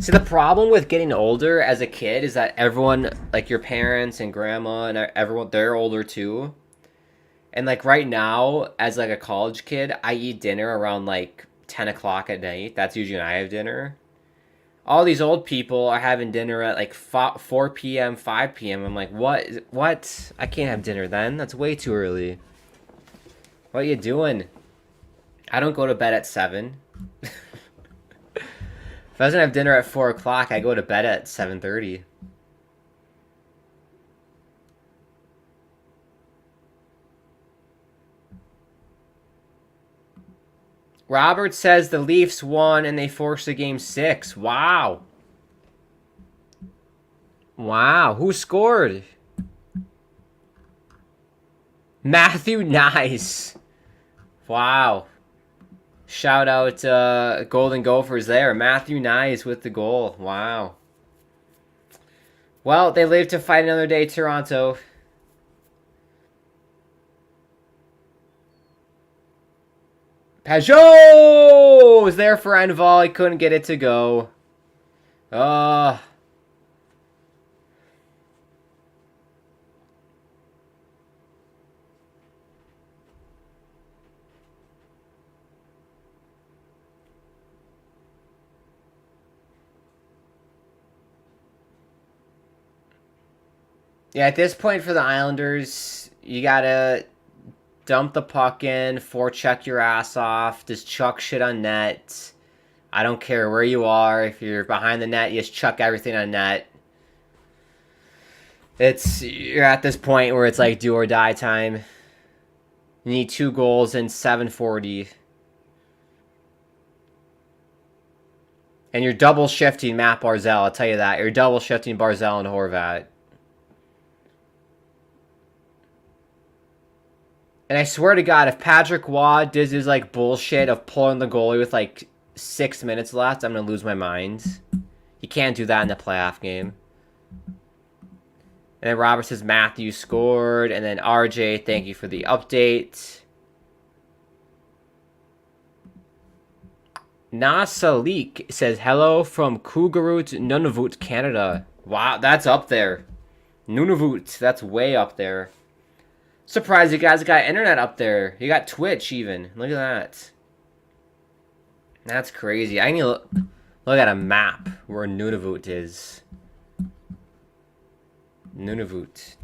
See, the problem with getting older as a kid is that everyone, like your parents and grandma and everyone, they're older too. And like right now, as like a college kid, I eat dinner around like 10 o'clock at night. That's usually when I have dinner. All these old people are having dinner at like 4 p.m., 5 p.m. I'm like, what? What? I can't have dinner then. That's way too early. What are you doing? I don't go to bed at 7. If I doesn't have dinner at 4 o'clock, I go to bed at 7:30. Robert says the Leafs won and they forced a game 6. Wow. Wow. Who scored? Matthew Nice. Wow. Shout out Golden Gophers there. Matthew Nice with the goal. Wow. Well, they live to fight another day, Toronto. Pajot was there for Enval. He couldn't get it to go. Yeah, at this point for the Islanders, you gotta dump the puck in, forecheck your ass off, just chuck shit on net. I don't care where you are. If you're behind the net, you just chuck everything on net. You're at this point where it's like do or die time. You need 2 goals in 740. And you're double shifting Matt Barzal, I'll tell you that. You're double shifting Barzal and Horvat. And I swear to God, if Patrick Waugh does his like bullshit of pulling the goalie with like 6 minutes left, I'm gonna lose my mind. You can't do that in the playoff game. And then Robert says Matthew scored, and then RJ, thank you for the update. Nasalik says hello from Coogaloot, Nunavut, Canada. Wow, that's up there. Nunavut, that's way up there. Surprised you guys got internet up there. You got Twitch even. Look at that. That's crazy. I need to look at a map where Nunavut is. Nunavut.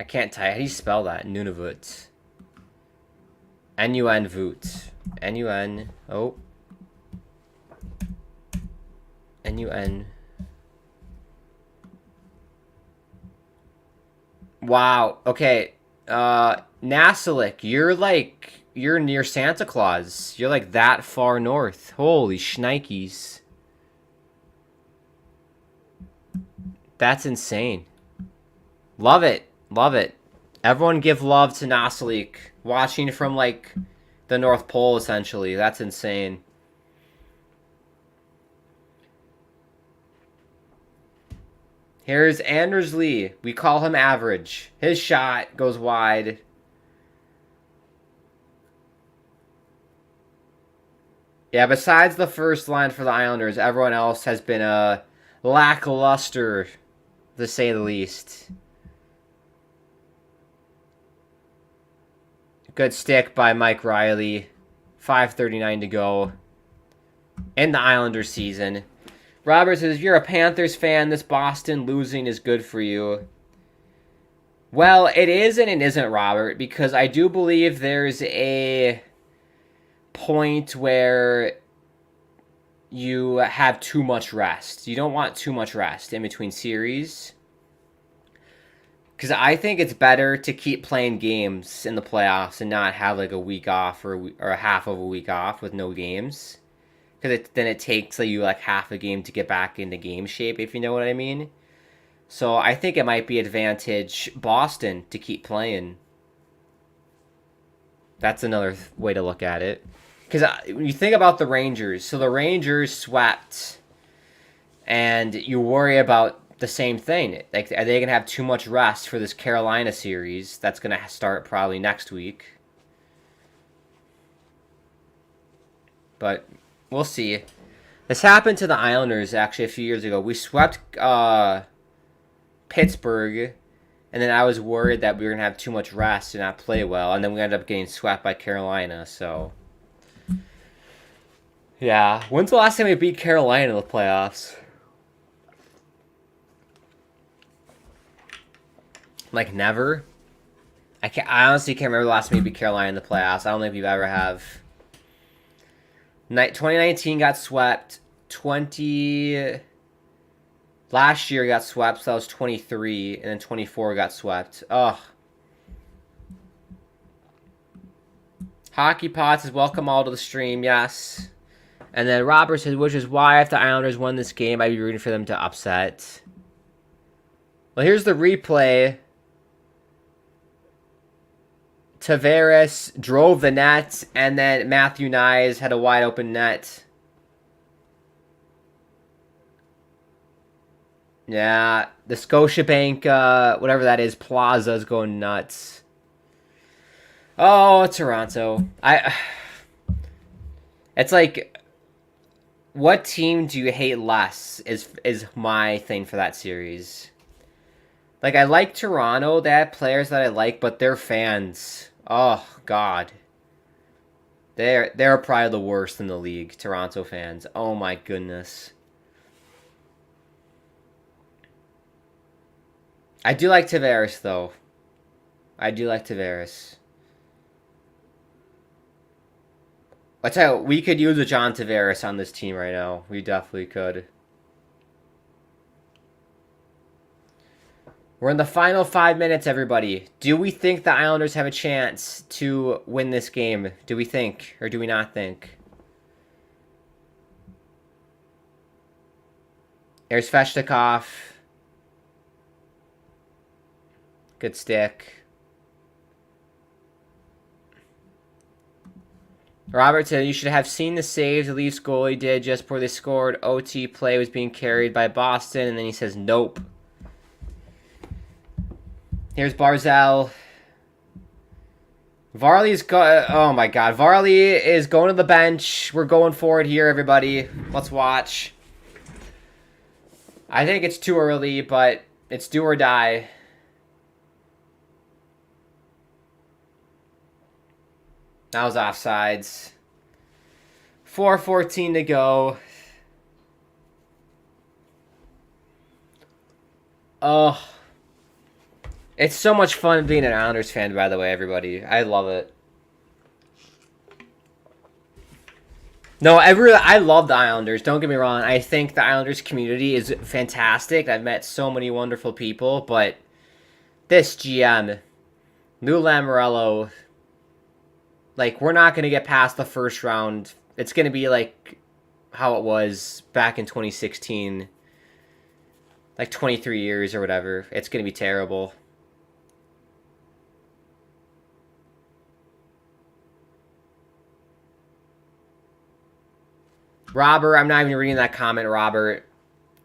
I can't type. How do you spell that? Nunavut. N-U-N-Voot. N-U-N. Oh. N-U-N. Wow. Okay. Nasalik, you're near Santa Claus. You're like that far north. Holy shnikes. That's insane. Love it. Love it. Everyone give love to Nasalik. Watching from like the North Pole essentially. That's insane. Here's Anders Lee. We call him average. His shot goes wide. Yeah, besides the first line for the Islanders, everyone else has been lackluster, to say the least. Good stick by Mike Riley. 5:39 to go in the Islanders season. Robert says, if you're a Panthers fan, this Boston losing is good for you. Well, it is and it isn't, Robert, because I do believe there's a point where you have too much rest. You don't want too much rest in between series. Because I think it's better to keep playing games in the playoffs and not have like a week off or a half of a week off with no games. Because then it takes you like half a game to get back into game shape, if you know what I mean. So I think it might be advantage Boston to keep playing. That's another way to look at it. Because when you think about the Rangers, so the Rangers swept, and you worry about the same thing. Like, are they going to have too much rest for this Carolina series that's going to start probably next week? But we'll see. This happened to the Islanders actually a few years ago. We swept Pittsburgh, and then I was worried that we were going to have too much rest and not play well, and then we ended up getting swept by Carolina, so... Yeah. When's the last time we beat Carolina in the playoffs? Like, never? I honestly can't remember the last time we beat Carolina in the playoffs. I don't think we've ever have. 2019 got swept. Last year got swept, so that was 23, and then 24 got swept. Ugh. Hockey Pot says, welcome all to the stream. Yes. And then Robert says, which is why if the Islanders won this game, I'd be rooting for them to upset. Well, here's the replay. Tavares drove the net, and then Matthew Nyes had a wide open net. Yeah, the Scotiabank, whatever that is, Plaza is going nuts. Oh, Toronto. It's like, what team do you hate less is my thing for that series. Like, I like Toronto. They have players that I like, but their fans, oh, God. They're probably the worst in the league, Toronto fans. Oh, my goodness. I do like Tavares, though. I do like Tavares. I tell you, we could use a John Tavares on this team right now. We definitely could. We're in the final 5 minutes, everybody. Do we think the Islanders have a chance to win this game? Do we think, or do we not think? Here's Svechnikov. Good stick. Robertson, you should have seen the saves the Leafs goalie did just before they scored. OT play was being carried by Boston, and then he says nope. Here's Barzal. Varley's oh my God. Varley is going to the bench. We're going for it here, everybody. Let's watch. I think it's too early, but it's do or die. That was offsides. 4:14 to go. Oh. It's so much fun being an Islanders fan, by the way, everybody. I love it. No, I love the Islanders. Don't get me wrong. I think the Islanders community is fantastic. I've met so many wonderful people, but this GM, Lou Lamoriello, like, we're not going to get past the first round. It's going to be like how it was back in 2016. Like 23 years or whatever. It's going to be terrible. Robert, I'm not even reading that comment, Robert.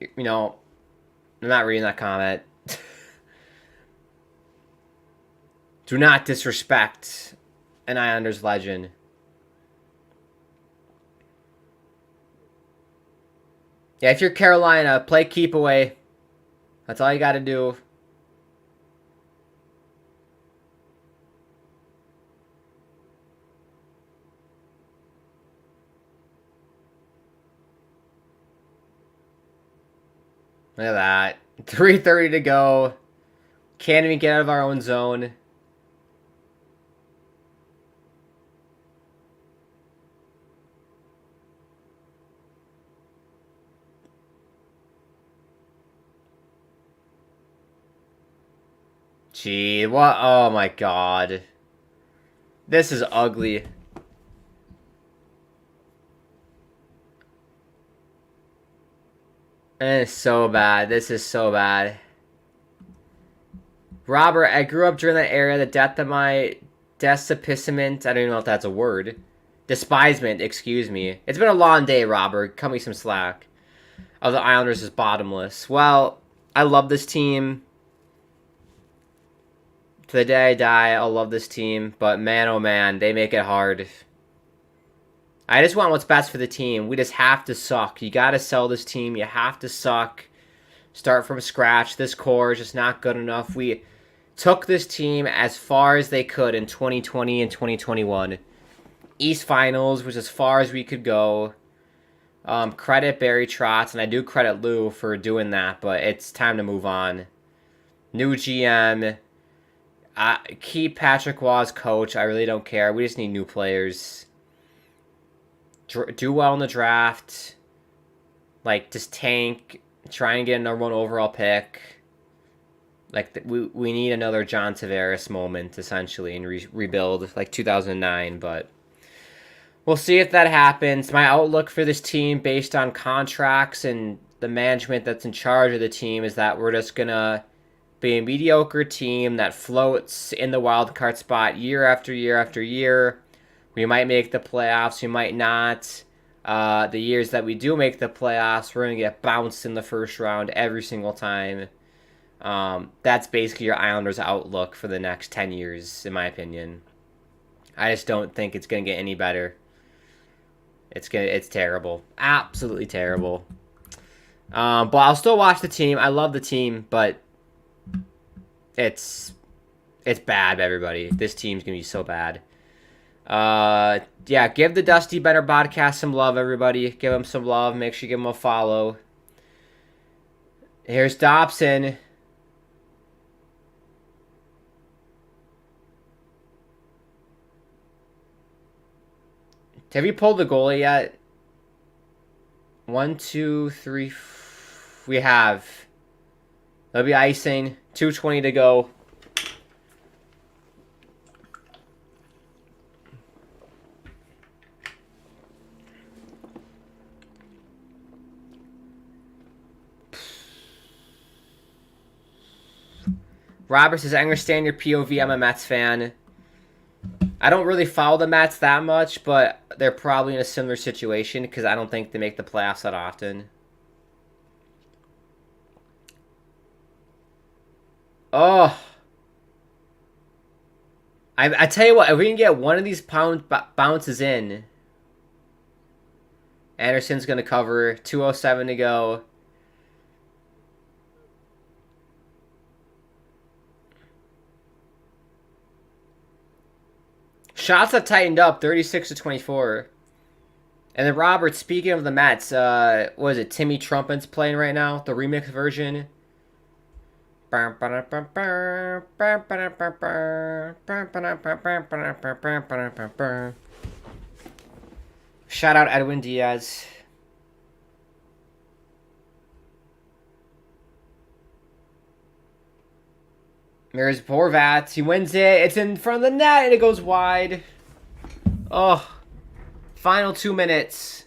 You know, I'm not reading that comment. Do not disrespect an Islanders legend. Yeah, if you're Carolina, play keep away. That's all you got to do. Look at that. 3:30 to go. Can't even get out of our own zone. Gee, what? Oh my God. This is ugly. It's so bad. This is so bad. Robert, I grew up during that era. The death of my despisement. I don't even know if that's a word. Despisement, excuse me. It's been a long day, Robert. Cut me some slack. Oh, the Islanders is bottomless. Well, I love this team. To the day I die, I'll love this team. But man, oh man, they make it hard. I just want what's best for the team. We just have to suck. You got to sell this team. You have to suck. Start from scratch. This core is just not good enough. We took this team as far as they could in 2020 and 2021. East Finals was as far as we could go. Credit Barry Trotz, and I do credit Lou for doing that, but it's time to move on. New GM. Keep Patrick Waugh as coach. I really don't care. We just need new players. Do well in the draft. Like, just tank. Try and get a #1 overall pick. Like, we need another John Tavares moment, essentially, and rebuild, like 2009. But We'll see if that happens. My outlook for this team, based on contracts and the management that's in charge of the team, is that we're just going to be a mediocre team that floats in the wild card spot year after year after year. We might make the playoffs, we might not. The years that we do make the playoffs, we're going to get bounced in the first round every single time. That's basically your Islanders' outlook for the next 10 years, in my opinion. I just don't think it's going to get any better. It's terrible. Absolutely terrible. But I'll still watch the team. I love the team, but it's bad, everybody. This team's going to be so bad. Yeah, give the Dusty Better podcast some love, everybody. Give him some love. Make sure you give him a follow. Here's Dobson. Have you pulled the goalie yet? 1, 2, 3. We have. There'll be icing. 2:20 to go. Robert says, I understand your POV. I'm a Mets fan. I don't really follow the Mets that much, but they're probably in a similar situation because I don't think they make the playoffs that often. Oh. I tell you what, if we can get one of these bounces in, Anderson's going to cover. 2:07 to go. Shots have tightened up, 36-24. And then Robert, speaking of the Mets, what is it? Timmy Trumpet's playing right now, the remix version. Shout out Edwin Diaz. There's Horvat. He wins it. It's in front of the net and it goes wide. Oh. Final 2 minutes.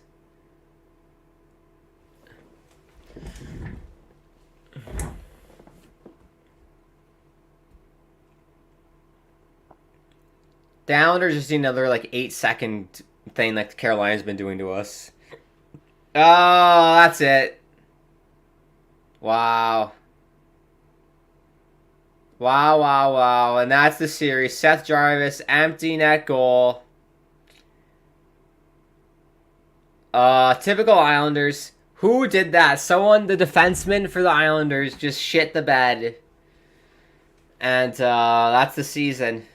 The Islanders just need another 8-second thing like the Carolina's been doing to us. Oh, that's it. Wow. Wow. And that's the series. Seth Jarvis, empty net goal. Typical Islanders. Who did that? Someone, the defenseman for the Islanders, just shit the bed. And that's the season.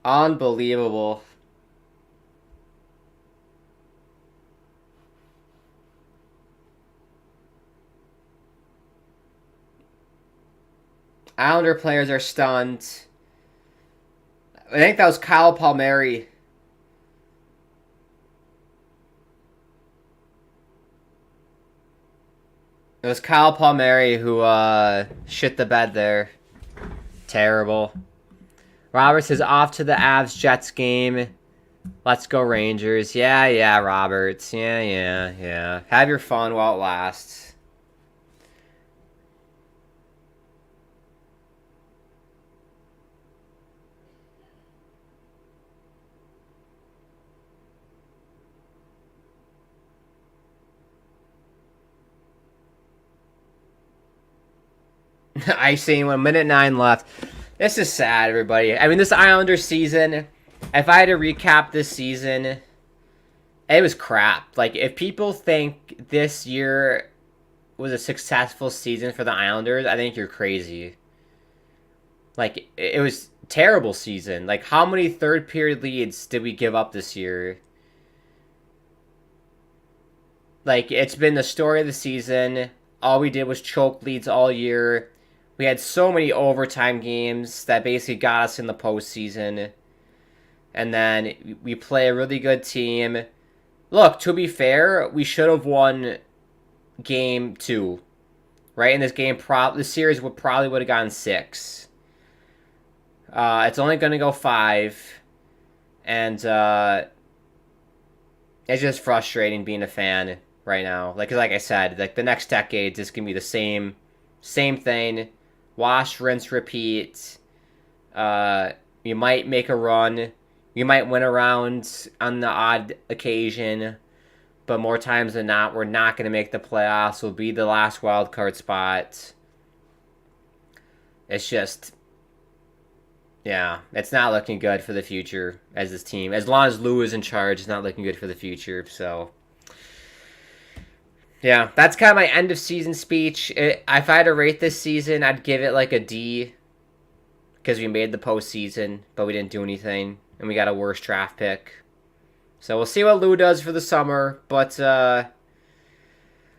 Unbelievable. Islander players are stunned. I think that was Kyle Palmieri. It was Kyle Palmieri who shit the bed there. Terrible. Roberts is off to the Avs-Jets game. Let's go Rangers. Yeah, Roberts. Yeah. Have your fun while it lasts. Icing, 1:09 left. This is sad, everybody. I mean, this Islanders season, if I had to recap this season, it was crap. If people think this year was a successful season for the Islanders, I think you're crazy. It was a terrible season. How many third period leads did we give up this year? It's been the story of the season. All we did was choke leads all year. We had so many overtime games that basically got us in the postseason. And then we play a really good team. Look, to be fair, we should have won game 2. Right? In this game, the series would have gotten 6. It's only going to go 5. And it's just frustrating being a fan right now. Like I said, like the next decade is gonna be the same thing. Wash, rinse, repeat. You might make a run. You might win a round on the odd occasion, but more times than not, we're not going to make the playoffs. We'll be the last wild card spot. It's just, yeah, it's not looking good for the future as this team. As long as Lou is in charge, it's not looking good for the future. So, yeah, that's kind of my end of season speech. If I had to rate this season, I'd give it like a D because we made the postseason, but we didn't do anything, and we got a worse draft pick. So we'll see what Lou does for the summer. But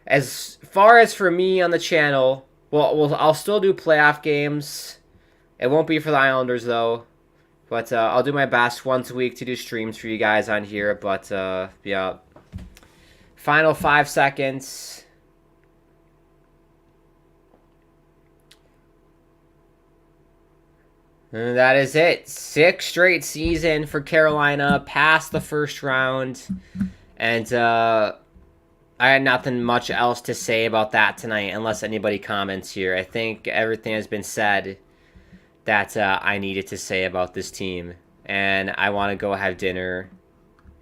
as far as for me on the channel, I'll still do playoff games. It won't be for the Islanders, though. But I'll do my best once a week to do streams for you guys on here. But, yeah. Final 5 seconds. And that is it. 6 straight season for Carolina, past the first round. And I had nothing much else to say about that tonight, unless anybody comments here. I think everything has been said that I needed to say about this team. And I want to go have dinner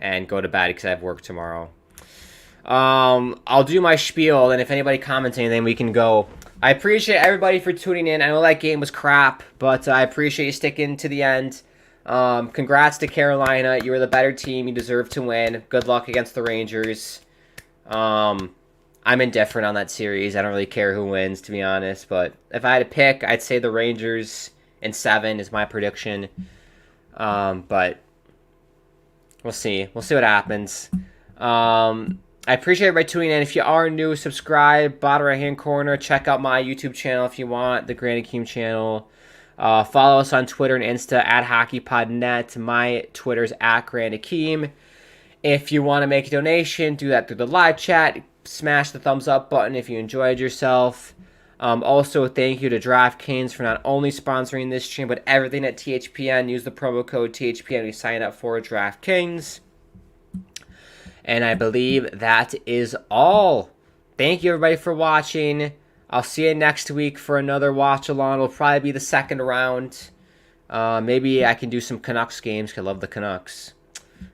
and go to bed because I have work tomorrow. I'll do my spiel, and if anybody comments anything, we can go. I appreciate everybody for tuning in. I know that game was crap, but I appreciate you sticking to the end. Congrats to Carolina. You were the better team. You deserve to win. Good luck against the Rangers. I'm indifferent on that series. I don't really care who wins, to be honest. But if I had to pick, I'd say the Rangers in 7 is my prediction. But we'll see. We'll see what happens. I appreciate everybody tuning in. If you are new, subscribe, bottom right-hand corner. Check out my YouTube channel if you want, the Grand Akeem channel. Follow us on Twitter and Insta at hockeypodnet. My Twitter's at Grand Akeem. If you want to make a donation, do that through the live chat. Smash the thumbs up button if you enjoyed yourself. Also, thank you to DraftKings for not only sponsoring this stream, but everything at THPN. Use the promo code THPN when you sign up for DraftKings. And I believe that is all. Thank you, everybody, for watching. I'll see you next week for another watch-along. It'll probably be the second round. Maybe I can do some Canucks games, because I love the Canucks.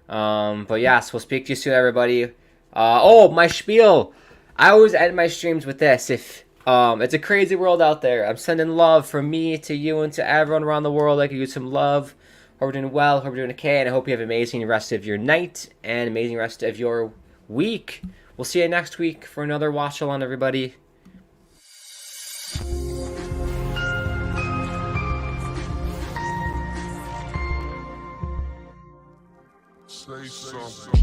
But yes, we'll speak to you soon, everybody. My spiel. I always end my streams with this. If it's a crazy world out there. I'm sending love from me to you and to everyone around the world. I could use some love. Hope we're doing well. Hope we're doing okay. And I hope you have an amazing rest of your night and amazing rest of your week. We'll see you next week for another watch along, everybody. Say something.